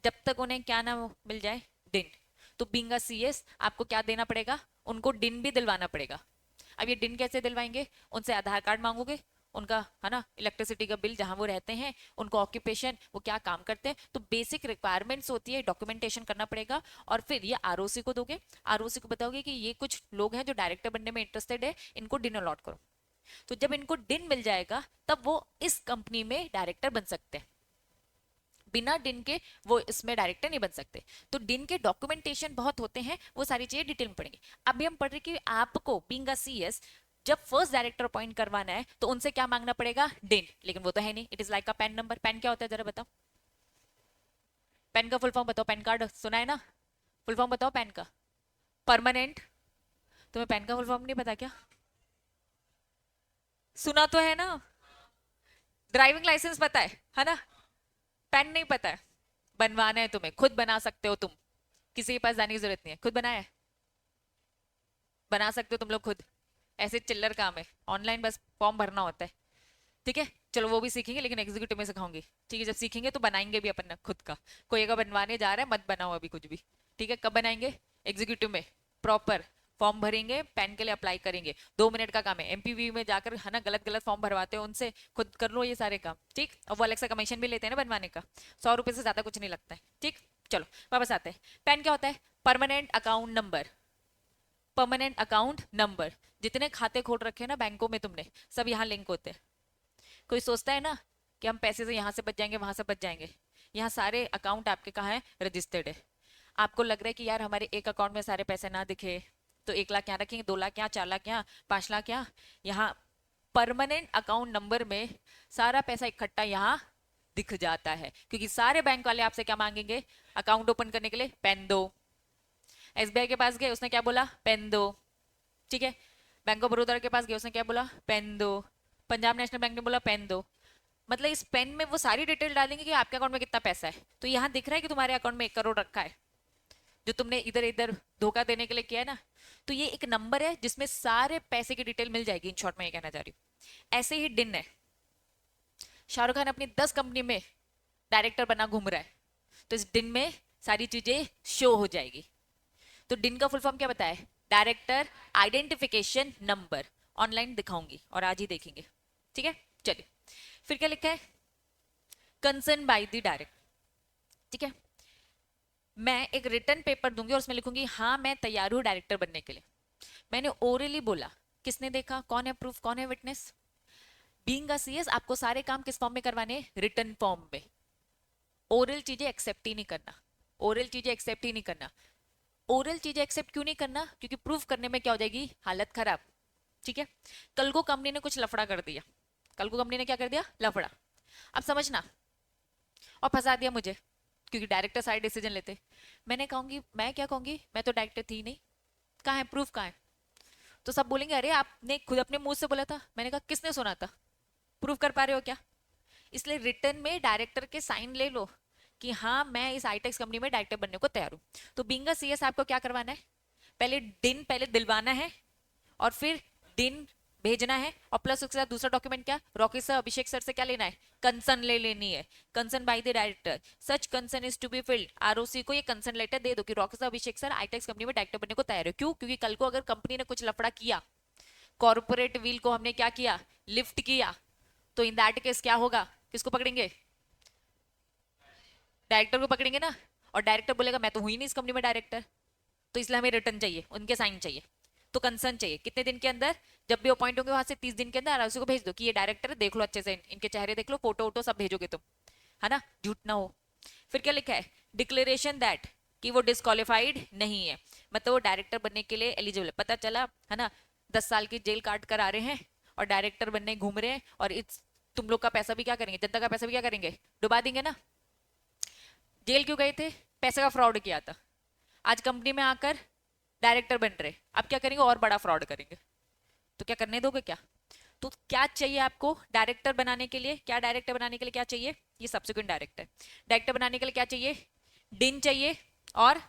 जब तक उन्हें क्या ना मिल जाए, डिन। तो बीइंग अ सीएस आपको क्या देना पड़ेगा, उनको डिन भी दिलवाना पड़ेगा। अब ये डिन कैसे दिलवाएंगे, उनसे आधार कार्ड मांगोगे, उनका है ना इलेक्ट्रिसिटी का बिल जहां वो रहते हैं, उनको ऑक्यूपेशन, वो क्या काम करते हैं, तो बेसिक रिक्वायरमेंट्स होती है, डॉक्यूमेंटेशन करना पड़ेगा। और फिर ये आरओसी को दोगे, आरओसी को बताओगे कि ये कुछ लोग हैं जो डायरेक्टर बनने में इंटरेस्टेड है, इनको डिन अलॉट करो। तो जब इनको डिन मिल जाएगा तब वो इस कंपनी में डायरेक्टर बन सकते हैं, बिना डिन के वो इसमें डायरेक्टर नहीं बन सकते। तो डिन के डॉक्यूमेंटेशन बहुत होते हैं, वो सारी चीजें डिटेल में पढ़ेंगे। अभी हम पढ़ रहे कि आपको बीइंग अ सीएस जब फर्स्ट डायरेक्टर अपॉइंट करवाना है तो उनसे क्या मांगना पड़ेगा, डिन, लेकिन वो तो है नहीं। It is like a pan number. Pan क्या होता है जरा बताओ, पैन का फुल फॉर्म बताओ, पैन कार्ड सुना है ना, फुल फॉर्म बताओ पैन का, परमानेंट। तुम्हें पैन का फुल फॉर्म नहीं पता क्या, सुना तो है ना, ड्राइविंग लाइसेंस पता है ना, पेन नहीं पता है, बनवाना है तुम्हें, खुद बना सकते हो तुम, किसी के पास जाने की जरूरत नहीं है, खुद बनाया है, बना सकते हो तुम लोग खुद, ऐसे चिल्लर काम है, ऑनलाइन बस फॉर्म भरना होता है। ठीक है, चलो वो भी सीखेंगे, लेकिन एग्जीक्यूटिव में सिखाऊंगी। ठीक है, जब सीखेंगे तो बनाएंगे भी अपन खुद का। कोई अगर बनवाने जा रहा है मत बनाओ अभी कुछ भी। ठीक है, कब बनाएंगे, एग्जीक्यूटिव में प्रॉपर फॉर्म भरेंगे, पैन के लिए अप्लाई करेंगे, 2 मिनट का काम है। एमपीवी में जाकर है ना गलत गलत फॉर्म भरवाते हो उनसे, खुद कर लो ये सारे काम। ठीक, और वो अलग से कमीशन भी लेते हैं ना बनवाने का, 100 रुपए से ज्यादा कुछ नहीं लगता है। ठीक, चलो वापस आते हैं। पैन क्या होता है, permanent account number. Permanent account number, जितने खाते खोल रखे हैं ना बैंकों में तुमने, सब यहाँ लिंक होते हैं। कोई सोचता है ना कि हम पैसे से यहाँ से बच जाएंगे, वहां से बच जाएंगे, यहाँ सारे अकाउंट आपके कहाँ है, रजिस्टर्ड है। आपको लग रहा है कि यार हमारे एक अकाउंट में सारे पैसे ना दिखे, तो 1 लाख यहाँ रखेंगे, 2 लाख यहाँ, 4 लाख यहाँ, 5 लाख यहाँ। यहाँ परमानेंट अकाउंट नंबर में सारा पैसा इकट्ठा यहाँ दिख जाता है, क्योंकि सारे बैंक वाले आपसे क्या मांगेंगे, अकाउंट ओपन करने के लिए पेन दो। एसबीआई के पास गए, उसने क्या बोला, पेन दो, ठीक है। बैंक ऑफ बड़ौदा के पास गए, उसने क्या बोला, पेन दो। पंजाब नेशनल बैंक ने बोला पेन दो। मतलब इस पेन में वो सारी डिटेल डालेंगे कि आपके अकाउंट में कितना पैसा है। तो यहाँ दिख रहा है कि तुम्हारे अकाउंट में 1 करोड़ रखा है, जो तुमने इधर इधर धोखा देने के लिए किया है ना। तो ये एक नंबर है जिसमें सारे पैसे की डिटेल मिल जाएगी। इन शॉर्ट में ये कहना चाह रही हूँ। ऐसे ही डिन है, शाहरुख खान अपनी 10 कंपनी में डायरेक्टर बना घूम रहा है, तो इस डिन में सारी चीजें शो हो जाएगी। तो डिन का फुल फॉर्म क्या बताया, डायरेक्टर आइडेंटिफिकेशन नंबर। ऑनलाइन दिखाऊंगी और आज ही देखेंगे, ठीक है। चलिए फिर क्या लिखा है, कंसर्न बाय द डायरेक्ट, ठीक है। मैं एक रिटर्न पेपर दूंगी और उसमें लिखूंगी हाँ मैं तैयार हूं डायरेक्टर बनने के लिए। मैंने ओरली बोला, किसने देखा, कौन है प्रूफ, कौन है विटनेस। बीइंग अ सीएस आपको सारे काम किस फॉर्म में करवाने, रिटर्न फॉर्म में। ओरल चीजें एक्सेप्ट ही नहीं करना, ओरल चीजें एक्सेप्ट ही नहीं करना। ओरल चीजें एक्सेप्ट क्यों नहीं करना, क्योंकि प्रूफ करने में क्या हो जाएगी, हालत खराब, ठीक है। कल को कंपनी ने कुछ लफड़ा कर दिया, कल को कंपनी ने क्या कर दिया, लफड़ा, अब समझना, और फंसा दिया मुझे, क्योंकि डायरेक्टर सारे डिसीजन लेते। मैंने कहूंगी, मैं क्या कहूंगी, मैं तो डायरेक्टर थी नहीं, कहाँ है प्रूफ, कहाँ है। तो सब बोलेंगे अरे आपने खुद अपने मुंह से बोला था। मैंने कहा किसने सुना था, प्रूफ कर पा रहे हो क्या। इसलिए रिटर्न में डायरेक्टर के साइन ले लो कि हाँ मैं इस आईटेक्स कंपनी में डायरेक्टर बनने को तैयार हूँ। तो बीइंग अ सीएस आपको क्या करवाना है, पहले दिलवाना है, और फिर दिन भेजना है, और प्लस उसके साथ दूसरा डॉक्यूमेंट क्या, रॉकी सर अभिषेक सर से क्या लेना है, कंसर्न ले लेनी है। Concern by the director, such concern is to be filled. ROC को ये कंसर्न लेटर दे दो कि Rocky sir Abhishek sir Itex company में डायरेक्टर बनने को तैयार है। क्यों, क्योंकि कल को अगर कंपनी ने कुछ लफड़ा किया, कॉर्पोरेट व्हील को हमने क्या किया, लिफ्ट किया, तो इन दैट केस क्या होगा, किसको पकड़ेंगे, डायरेक्टर को पकड़ेंगे ना। और डायरेक्टर बोलेगा मैं तो हुई नहीं इस कंपनी में डायरेक्टर, तो इसलिए हमें रिटर्न चाहिए, उनके साइन चाहिए। तो कंसर्न चाहिए कितने दिन के अंदर, जब भी अपॉइंट होंगे वहां से 30 दिन के अंदर आरओसी को भेज दो कि ये डायरेक्टर है, देख लो अच्छे से, इनके चेहरे देख लो, फोटो वोटो सब भेजोगे तुम, है ना, झूठ ना हो। फिर क्या लिखा है, डिक्लेरेशन दैट, कि वो डिस्क्वालिफाइड नहीं है, मतलब वो डायरेक्टर बनने के लिए एलिजिबल है। पता चला है ना, 10 साल की जेल काट कर आ रहे हैं और डायरेक्टर बनने घूम रहे हैं, और इस तुम लोग का पैसा भी क्या करेंगे, जनता का पैसा भी क्या करेंगे, डुबा देंगे ना। जेल क्यों गए थे, पैसे का फ्रॉड किया था। आज कंपनी में आकर डायरेक्टर बन रहे, अब क्या करेंगे, और बड़ा फ्रॉड करेंगे। तो क्या करने दोगे क्या। तो क्या चाहिए आपको डायरेक्टर बनाने के लिए, क्या डायरेक्टर बनाने के लिए क्या चाहिए, ये सब्सिक्वेंट डायरेक्टर। डायरेक्टर बनाने के लिए क्या चाहिए, डिन चाहिए, और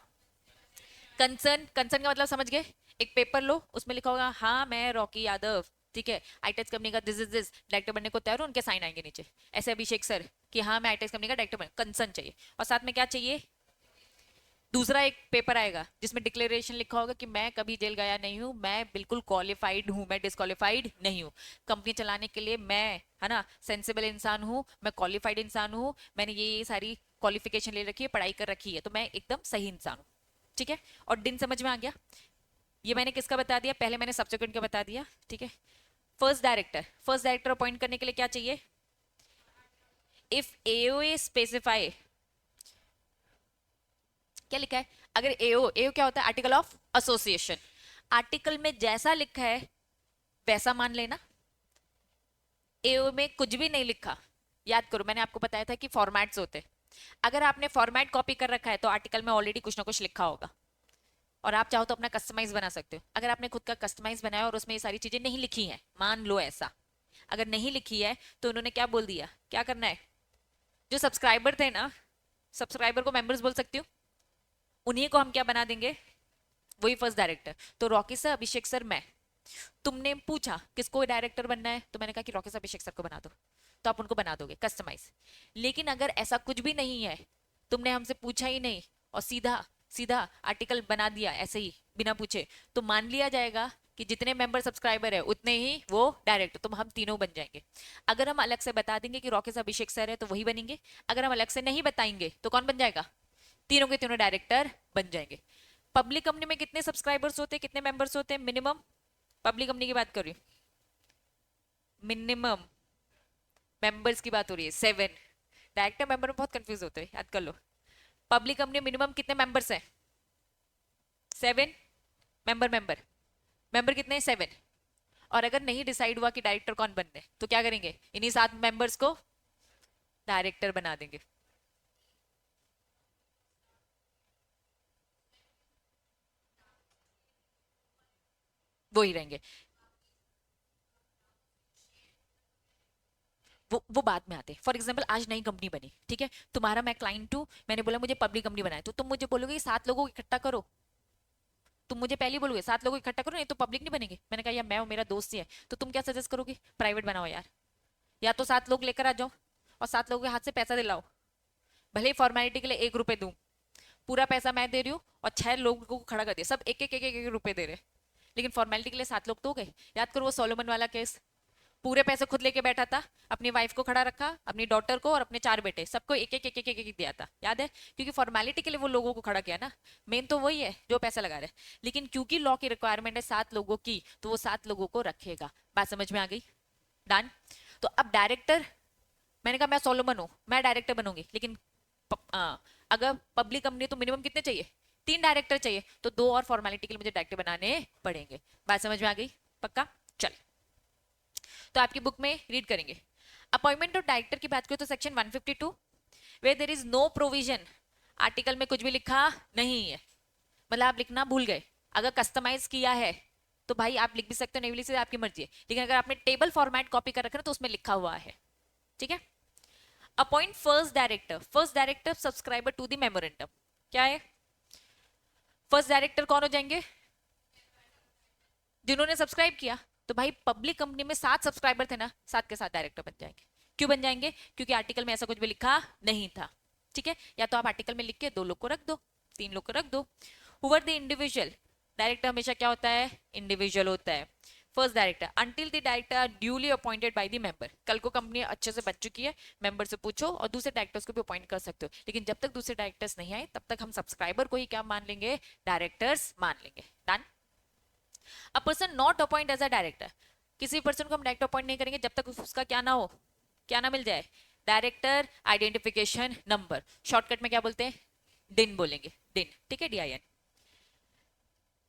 कंसर्न। कंसर्न का मतलब समझ गए, एक पेपर लो, उसमें लिखा होगा हाँ मैं रॉकी यादव, ठीक है, आईटेक्स कंपनी का दिस इज दिस डायरेक्टर बनने को तैयार हूं, उनके साइन आएंगे नीचे। ऐसे अभिषेक सर कि हाँ मैं आईटेक्स कंपनी का डायरेक्टर बन, कंसर्न चाहिए। और साथ में क्या चाहिए, दूसरा एक पेपर आएगा जिसमें डिक्लेरेशन लिखा होगा कि मैं कभी जेल गया नहीं हूं, मैं बिल्कुल क्वालिफाइड हूं, मैं डिस्क्वालिफाइड नहीं हूं, कंपनी चलाने के लिए मैं, है ना, सेंसिबल इंसान हूं, मैं क्वालिफाइड इंसान हूं, मैंने ये सारी क्वालिफिकेशन ले रखी है, पढ़ाई कर रखी है, तो मैं एकदम सही इंसान हूं, ठीक है। और दिन समझ में आ गया। ये मैंने किसका बता दिया, पहले मैंने सब्सिक्वेंट का बता दिया, ठीक है। फर्स्ट डायरेक्टर अपॉइंट करने के लिए क्या चाहिए, इफ एओए स्पेसिफाई, क्या लिखा है, अगर एओ, एओ क्या होता है, आर्टिकल ऑफ एसोसिएशन, आर्टिकल में जैसा लिखा है वैसा मान लेना। एओ में कुछ भी नहीं लिखा, याद करो मैंने आपको बताया था कि फॉर्मेट्स होते हैं। अगर आपने फॉर्मेट कॉपी कर रखा है तो आर्टिकल में ऑलरेडी कुछ ना कुछ लिखा होगा, और आप चाहो तो अपना कस्टमाइज बना सकते हो। अगर आपने खुद का कस्टमाइज बनाया और उसमें ये सारी चीजें नहीं लिखी हैं, मान लो ऐसा, अगर नहीं लिखी है तो उन्होंने क्या बोल दिया, क्या करना है, जो सब्सक्राइबर थे ना, सब्सक्राइबर को मेंबर्स बोल सकती हूँ, उन्हीं को हम क्या बना देंगे, वही फर्स्ट डायरेक्टर। तो रॉकी सर अभिषेक सर मैं, तुमने पूछा किसको डायरेक्टर बनना है, तो मैंने कहा कि रॉकी सर अभिषेक सर को बना दो, तो आप उनको बना दोगे कस्टमाइज। लेकिन अगर ऐसा कुछ भी नहीं है, तुमने हमसे पूछा ही नहीं और सीधा सीधा आर्टिकल बना दिया ऐसे ही बिना पूछे, तो मान लिया जाएगा कि जितने मेंबर सब्सक्राइबर है उतने ही वो डायरेक्टर, तो हम तीनों बन जाएंगे। अगर हम अलग से बता देंगे कि रॉकी सर अभिषेक सर है तो वही बनेंगे, अगर हम अलग से नहीं बताएंगे तो कौन बन जाएगा, तीनों के तीनों डायरेक्टर बन जाएंगे। पब्लिक कंपनी में कितने सब्सक्राइबर्स होते हैं, कितने मेंबर्स होते हैं मिनिमम, पब्लिक कंपनी की बात कर रही हूँ, मिनिमम मेंबर्स की बात हो रही है 7। डायरेक्टर मेंबर में बहुत कंफ्यूज होते हैं, याद कर लो। पब्लिक कंपनी मिनिमम कितने मेंबर्स हैं, 7 मेंबर, मेंबर कितने हैं, 7। और अगर नहीं डिसाइड हुआ कि डायरेक्टर कौन बनने, तो क्या करेंगे, इन्हीं 7 मेंबर्स को डायरेक्टर बना देंगे। वो ही रहेंगे। वो बाद में आते हैं। फॉर एग्जाम्पल आज नई कंपनी बनी, ठीक है, तुम्हारा मैं क्लाइंट हूँ, मैंने बोला मुझे पब्लिक कंपनी बनाए, तो तुम मुझे बोलोगे 7 लोगों को इकट्ठा करो। तुम मुझे पहले ही बोलोगे 7 लोगों को इकट्ठा करो, नहीं तो पब्लिक नहीं बनेगी। मैंने कहा यार मैं और मेरा दोस्त ही है, तो तुम क्या सजेस्ट करोगे? प्राइवेट बनाओ यार। या तो 7 लोग लेकर आ जाओ और 7 लोगों के हाथ से पैसा दिलाओ, भले ही फॉर्मेलिटी के लिए 1 रुपए दूं, पूरा पैसा मैं दे रही हूँ और 6 लोगों को खड़ा कर दिया, सब एक रुपए दे रहे, लेकिन फॉर्मेलिटी के लिए 7 लोग तो हो गए। याद करो वो सोलोमन वाला केस, पूरे पैसे खुद लेके बैठा था, अपनी वाइफ को खड़ा रखा, अपनी डॉटर को और अपने 4 बेटे, सबको एक एक दिया था, याद है? क्योंकि फॉर्मेलिटी के लिए वो लोगों को खड़ा किया ना, मेन तो वही है जो पैसा लगा रहे हैं। लेकिन क्योंकि लॉ की रिक्वायरमेंट है 7 लोगों की, तो वो 7 लोगों को रखेगा। बात समझ में आ गई? डन। तो अब डायरेक्टर, मैंने कहा मैं सोलोमन हूं, मैं डायरेक्टर बनूंगी, लेकिन अगर पब्लिक कंपनी तो मिनिमम कितने चाहिए? 3 डायरेक्टर चाहिए, तो 2 और फॉर्मेलिटी के लिए मुझे डायरेक्टर बनाने पड़ेंगे। बात समझ में आ गई? पक्का? चल, तो आपकी बुक में रीड करेंगे। अपॉइंटमेंट ऑफ डायरेक्टर की बात करें तो section 152 where there is no provision, article में कुछ भी लिखा नहीं है, मतलब आप लिखना भूल गए। अगर कस्टमाइज किया है तो भाई आप लिख भी सकते हो, नहीं भी लिख सकते, आपकी मर्जी है, लेकिन अगर आपने टेबल फॉर्मेट कॉपी कर रखा है तो उसमें लिखा हुआ है, ठीक है? Appoint first director subscriber to the memorandum. क्या है? फर्स्ट डायरेक्टर कौन हो जाएंगे? जिन्होंने सब्सक्राइब किया। तो भाई पब्लिक कंपनी में 7 सब्सक्राइबर थे ना, 7 के 7 डायरेक्टर बन जाएंगे। क्यों बन जाएंगे? क्योंकि आर्टिकल में ऐसा कुछ भी लिखा नहीं था, ठीक है? या तो आप आर्टिकल में लिख के 2 लोग को रख दो, 3 लोग को रख दो। हुवर द इंडिविजुअल, डायरेक्टर हमेशा क्या होता है? इंडिविजुअल होता है। First director until the director are duly appointed by the member. कल को कंपनी अच्छे से बन चुकी है, मेंबर से पूछो और दूसरे डायरेक्टर्स को भी अपॉइंट कर सकते हो, लेकिन जब तक दूसरे डायरेक्टर्स नहीं आए तब तक हम सब्सक्राइबर को ही क्या मान लेंगे? डायरेक्टर्स मान लेंगे। Done. A person not appoint as a director, किसी पर्सन को हम डायरेक्टर अपॉइंट नहीं करेंगे जब तक उसका क्या ना हो, क्या ना मिल जाए? डायरेक्टर आइडेंटिफिकेशन नंबर, शॉर्टकट में क्या बोलते हैं? डिन बोलेंगे, डिन, ठीक है, DIN।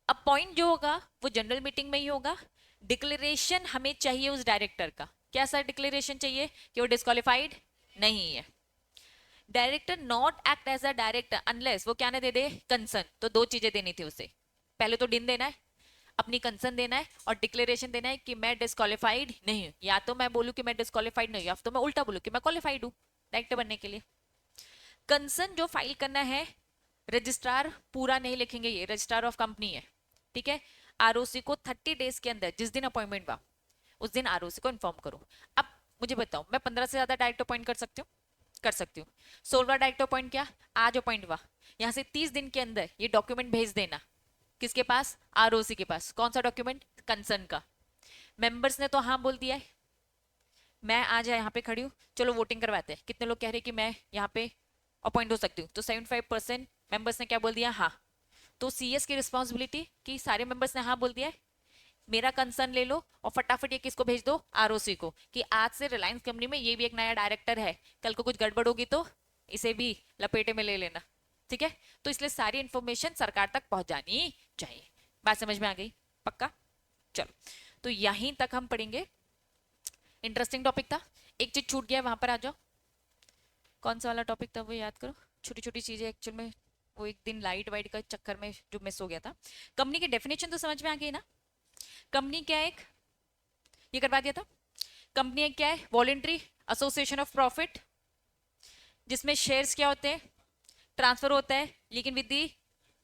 अपॉइंट जो होगा वो जनरल मीटिंग में ही होगा। डिक्लेरेशन हमें चाहिए उस डायरेक्टर का, क्या सर डिक्लेरेशन चाहिए कि वो डिस्क्वालिफाइड नहीं है। Director not act as a director unless वो क्या ना दे दे? कंसर्न। तो 2 चीजें देनी थी उसे, पहले तो डिन देना है, अपनी कंसर्न देना है, और डिक्लेरेशन देना है कि मैं डिस्क्वालिफाइड नहीं हूं। या तो मैं बोलूं कि मैं डिस्क्वालिफाइड नहीं हूं, या तो मैं उल्टा बोलूं कि मैं क्वालिफाइड हूं डायरेक्टर बनने के लिए। कंसर्न जो फाइल करना है, रजिस्ट्रार पूरा नहीं लिखेंगे, ये रजिस्ट्रार ऑफ कंपनी है, ठीक है? ROC को 30 डेज के अंदर, जिस दिन अपॉइंटमेंट हुआ उस दिन ROC को इन्फॉर्म करो। अब मुझे बताओ, मैं 15 से ज्यादा डायरेक्टर अपॉइंट कर सकती हूँ? कर सकती हूँ। 16वां डायरेक्टर अपॉइंट किया, आज अपॉइंट हुआ, यहाँ से 30 दिन के अंदर ये डॉक्यूमेंट भेज देना। किसके पास? ROC के पास। कौन सा डॉक्यूमेंट? कंसर्न का। मेंबर्स ने तो हाँ बोल दिया है, मैं आज यहाँ पे खड़ी हूँ, चलो वोटिंग करवाते हैं, कितने लोग कह रहे हैं कि मैं यहाँ पे अपॉइंट हो सकती हूँ? तो 75% मेंबर्स ने क्या बोल दिया? हाँ। तो CS की रिस्पॉन्सिबिलिटी कि सारे मेंबर्स ने हाँ बोल दिया है, मेरा कंसर्न ले लो और फटाफट ये किसको भेज दो? ROC को, कि आज से रिलायंस कंपनी में ये भी एक नया डायरेक्टर है, कल को कुछ गड़बड़ होगी तो इसे भी लपेटे में ले लेना, ठीक है? तो इसलिए सारी इंफॉर्मेशन सरकार तक पहुंचानी चाहिए। बात समझ में आ गई? पक्का? चलो, तो यहीं तक हम पढ़ेंगे। इंटरेस्टिंग टॉपिक था, एक चीज छूट गया, वहां पर आ जाओ। कौन सा वाला टॉपिक था वो याद करो। छोटी छोटी चीजें एक्चुअल में वो एक दिन लाइट वाइट का चक्कर में जो मिस हो गया था। कंपनी की डेफिनेशन तो समझ में आ गई ना? कंपनी क्या है? एक ये करवा दिया था। कंपनी एक क्या है? वॉलेंट्री एसोसिएशन ऑफ प्रॉफिट, जिसमें शेयर्स क्या होते हैं? ट्रांसफर होता है, लेकिन विद दी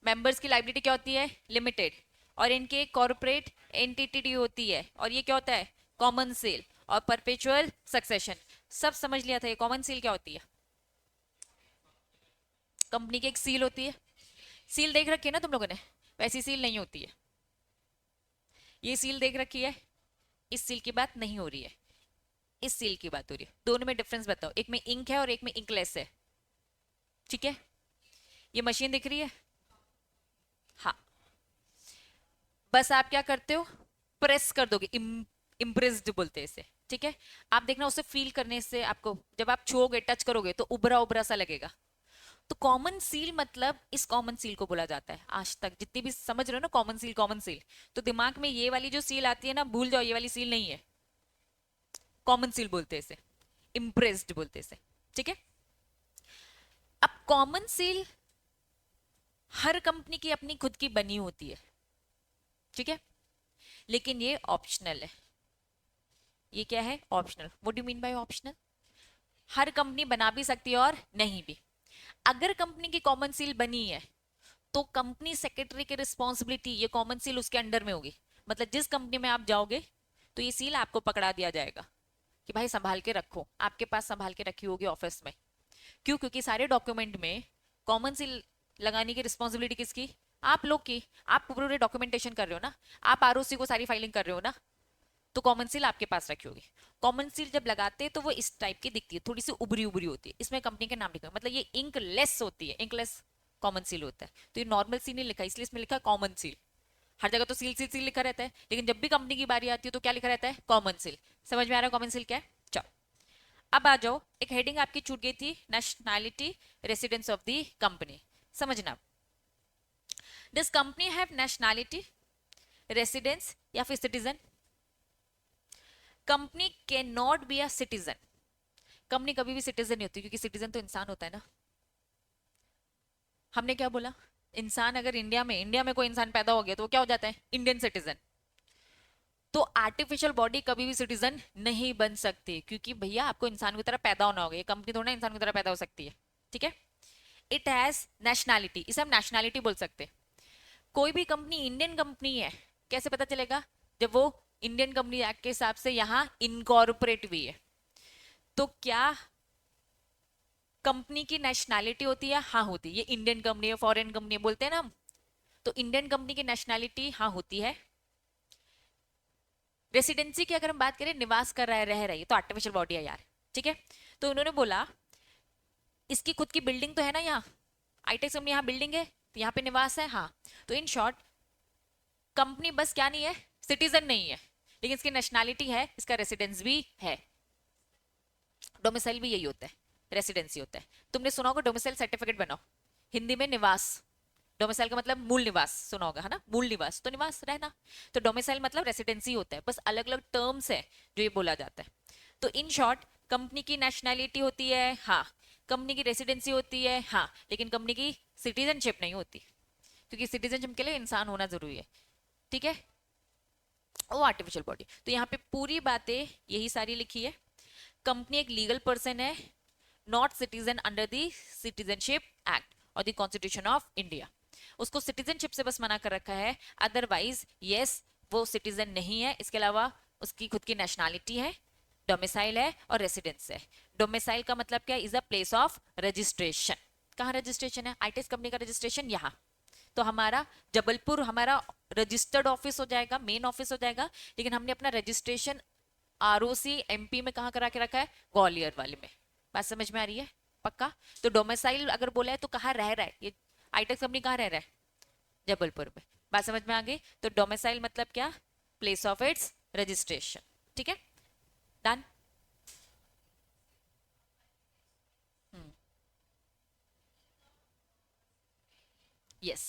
मेंबर्स की लाइबिलिटी क्या होती है? लिमिटेड। और इनके कॉर्पोरेट एंटिटी होती है, और ये क्या होता है? कॉमन सेल और परपेचुअल सक्सेशन। सब समझ लिया था। ये कॉमन सील क्या होती है? कंपनी की एक सील होती है, सील देख रखी है ना तुम लोगों ने? वैसी सील नहीं होती है, ये सील देख रखी है, इस सील की बात नहीं हो रही है, इस सील की बात हो रही है। दोनों में डिफरेंस बताओ, एक में इंक है और एक में इंकलेस है, ठीक है? ये मशीन दिख रही है? हाँ, बस आप क्या करते हो? प्रेस कर दोगे, इम्प्रेस्ड बोलते हैं इसे, ठीक है? आप देखना उसे फील करने से आपको, जब आप छुओगे टच करोगे तो उभरा उभरा सा लगेगा। तो कॉमन सील मतलब इस कॉमन सील को बोला जाता है। आज तक जितनी भी समझ रहे हो ना कॉमन सील कॉमन सील, तो दिमाग में ये वाली जो सील आती है ना, भूल जाओ, ये वाली सील नहीं है, कॉमन सील बोलते हैं इसे, इम्प्रेस्ड बोलते हैं इसे, ठीक है। अब कॉमन सील हर कंपनी की अपनी खुद की बनी होती है, ठीक है, लेकिन ये ऑप्शनल है। ये क्या है? Optional. What do mean by optional? Her company बना भी सकती है और नहीं भी। अगर कंपनी की कॉमन सील बनी है तो कंपनी सेक्रेटरी की रिस्पॉन्सिबिलिटी, ये कॉमन सील उसके अंडर में होगी। मतलब जिस कंपनी में आप जाओगे तो ये सील आपको पकड़ा दिया जाएगा कि भाई संभाल के रखो, आपके पास संभाल के रखी होगी ऑफिस में। क्यों? क्योंकि सारे डॉक्यूमेंट में कॉमन सील लगाने की रिस्पॉन्सिबिलिटी किसकी? आप लोग की। आप पूरे डॉक्यूमेंटेशन कर रहे हो ना, आप आरओसी को सारी फाइलिंग कर रहे हो ना, तो कॉमन सील आपके पास रखी होगी। कॉमन सील जब लगाते हैं तो वो इस टाइप की दिखती है, थोड़ी सी उभरी उभरी होती है, इसमें कंपनी के नाम लिखा है, मतलब ये इंक लेस होती है, इंकलेस कॉमन सील होता है। तो ये नॉर्मल सील नहीं लिखा, इसलिए इसमें लिखा कॉमन सील। हर जगह तो सील सील सील लिखा रहता है, लेकिन जब भी कंपनी की बारी आती है तो क्या लिखा रहता है? Common seal. समझ में आ रहा है कॉमन सील क्या है? चलो अब आ जाओ, एक हेडिंग आपकी छूट गई थी, nationality residence of the company. समझना, this company have nationality residence या फिर citizen? Company can not be a citizen. Company कभी भी सिटीजन नहीं होती, क्योंकि सिटीजन तो इंसान होता है ना। हमने क्या बोला? इंसान अगर इंडिया में कोई इंसान पैदा हो गया तो वो क्या हो जाता है? Indian citizen. तो आर्टिफिशियल बॉडी कभी भी सिटीजन नहीं बन सकती, क्योंकि भैया आपको इंसान की तरह पैदा होना होगा, ये कंपनी थोड़ा इंसान की तरह पैदा हो सकती है, ठीक है। इट हैज नेशनैलिटी, इसे हम नेशनैलिटी बोल सकते हैं। कोई भी कंपनी इंडियन कंपनी है कैसे पता चलेगा? जब वो इंडियन कंपनी एक्ट के हिसाब से यहाँ इनकॉर्पोरेट हुई है। तो क्या कंपनी की नेशनैलिटी होती है? हाँ होती है। ये इंडियन कंपनी है, फॉरेन कंपनी बोलते हैं ना हम, तो इंडियन कंपनी की नेशनैलिटी हाँ होती है। रेसिडेंसी की अगर हम बात करें, निवास कर रहा है, रह रही है, तो आर्टिफिशियल बॉडी है यार, ठीक है। तो उन्होंने बोला इसकी खुद की बिल्डिंग तो है ना, यहाँ आईटेक्स कंपनी, यहाँ बिल्डिंग है, तो यहाँ पे निवास है, हाँ। तो इन शॉर्ट कंपनी बस क्या नहीं है? सिटीजन नहीं है, लेकिन इसकी नेशनैलिटी है, इसका रेसिडेंस भी है। डोमिसाइल भी यही होता है, रेसिडेंसी होता है। तुमने सुना होगा डोमिसाइल सर्टिफिकेट बनाओ, हिंदी में निवास। डोमिसाइल का मतलब मूल निवास, सुना होगा है ना, मूल निवास तो निवास रहना। तो डोमिसाइल मतलब रेसिडेंसी होता है, बस अलग अलग टर्म्स है जो ये बोला जाता है। तो इन शॉर्ट कंपनी की नेशनैलिटी होती है, हाँ। कंपनी की रेसिडेंसी होती है, हाँ, लेकिन कंपनी की सिटीजनशिप नहीं होती, क्योंकि सिटीजनशिप के लिए इंसान होना जरूरी है, ठीक है। वो आर्टिफिशियल बॉडी। तो यहाँ पे पूरी बातें यही सारी लिखी है। कंपनी एक लीगल पर्सन है, not citizen under the citizenship act और द कॉन्स्टिट्यूशन ऑफ इंडिया। उसको सिटीजनशिप से बस मना कर रखा है, अदरवाइज यस वो सिटीजन नहीं है। इसके अलावा उसकी खुद की नेशनैलिटी है, डोमिसाइल है और रेसिडेंस है। डोमिसाइल का मतलब क्या? Is a place of registration. कहाँ रजिस्ट्रेशन है? आईटीएस कंपनी का रजिस्ट्रेशन यहाँ। तो हमारा जबलपुर हमारा रजिस्टर्ड ऑफिस हो जाएगा, मेन ऑफिस हो जाएगा, लेकिन हमने अपना रजिस्ट्रेशन आरओसी एमपी में कहाँ करा के रखा है? ग्वालियर वाले में। बात समझ में आ रही है? पक्का? तो डोमिसाइल अगर बोला है तो कहाँ रह रहा है ये आईटेक्स कंपनी? कहाँ रह रहा है? जबलपुर में। बात समझ में आ गई? तो डोमिसाइल मतलब क्या? प्लेस ऑफ इट्स रजिस्ट्रेशन, ठीक है। डन। यस।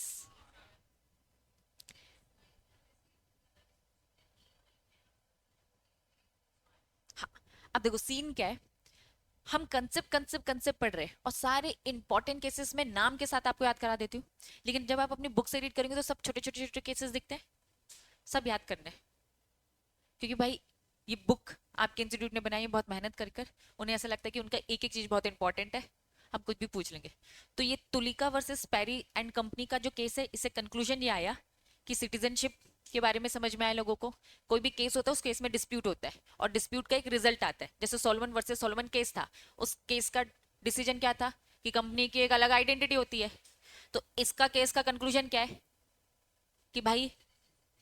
हाँ, अब देखो सीन क्या है, हम कंसेप्ट कंसेप्ट कंसेप्ट पढ़ रहे हैं और सारे इंपॉर्टेंट केसेस में नाम के साथ आपको याद करा देती हूँ, लेकिन जब आप अपनी बुक से रीड करेंगे तो सब छोटे छोटे छोटे केसेस दिखते हैं, सब याद करने हैं। क्योंकि भाई ये बुक आपके इंस्टीट्यूट ने बनाई है बहुत मेहनत कर कर, उन्हें ऐसा लगता है कि उनका एक एक चीज बहुत इंपॉर्टेंट है, हम कुछ भी पूछ लेंगे। तो ये Tulika versus Perry and company का जो केस है, इससे कंक्लूजन ये आया कि सिटीजनशिप के बारे में समझ में आया लोगों को। कोई भी केस होता है, उस केस में डिस्प्यूट होता है और डिस्प्यूट का एक रिजल्ट आता है। जैसे सोलोमन वर्सेस सोलोमन केस था, उस केस का डिसीजन क्या था कि कंपनी की एक अलग आइडेंटिटी होती है। तो इसका केस का कंक्लूजन क्या है कि भाई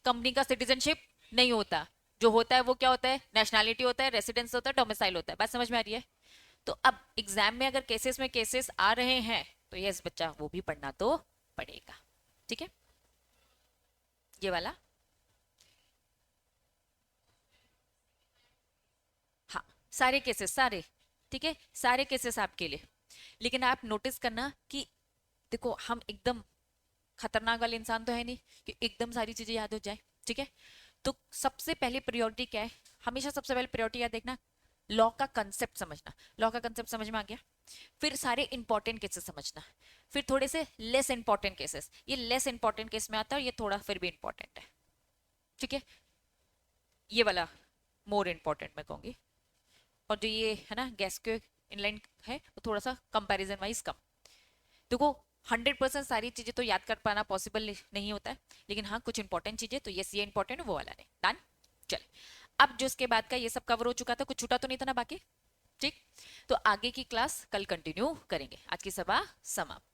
कंपनी का सिटीजनशिप नहीं होता, जो होता है वो क्या होता है? नेशनैलिटी होता है, रेसिडेंस होता है, डोमिसाइल होता है। बात समझ में आ रही है? तो अब एग्जाम में अगर केसेस आ रहे हैं तो यस बच्चा वो भी पढ़ना तो पड़ेगा, ठीक है। ये वाला, हाँ, सारे केसेस सारे, ठीक है, सारे केसेस आपके लिए। लेकिन आप नोटिस करना कि देखो हम एकदम खतरनाक वाले इंसान तो है नहीं कि एकदम सारी चीजें याद हो जाए, ठीक है। तो सबसे पहले प्रायोरिटी क्या है? हमेशा सबसे पहले प्रायोरिटी याद देखना, लॉ का कंसेप्ट समझना, लॉ का कंसेप्ट समझ में आ गया, फिर सारे इंपॉर्टेंट केसेस समझना, फिर थोड़े से लेस इंपॉर्टेंट केसेस, ये लेस इंपॉर्टेंट केस में आता है और ये थोड़ा फिर भी इंपॉर्टेंट है, ठीक है, ये वाला मोर इंपॉर्टेंट मैं कहूंगी, और जो ये है ना गैस के इनलाइन है वो थोड़ा सा कंपैरिजन वाइज कम। देखो 100% सारी चीजें तो याद कर पाना पॉसिबल नहीं होता है, लेकिन हाँ कुछ इंपॉर्टेंट चीजें तो ये इंपॉर्टेंट है वो वाला नहीं, डन। चल, अब जो इसके बाद का ये सब कवर हो चुका था, कुछ छूटा तो नहीं था ना बाकी, ठीक। तो आगे की क्लास कल कंटिन्यू करेंगे, आज की सभा समाप्त।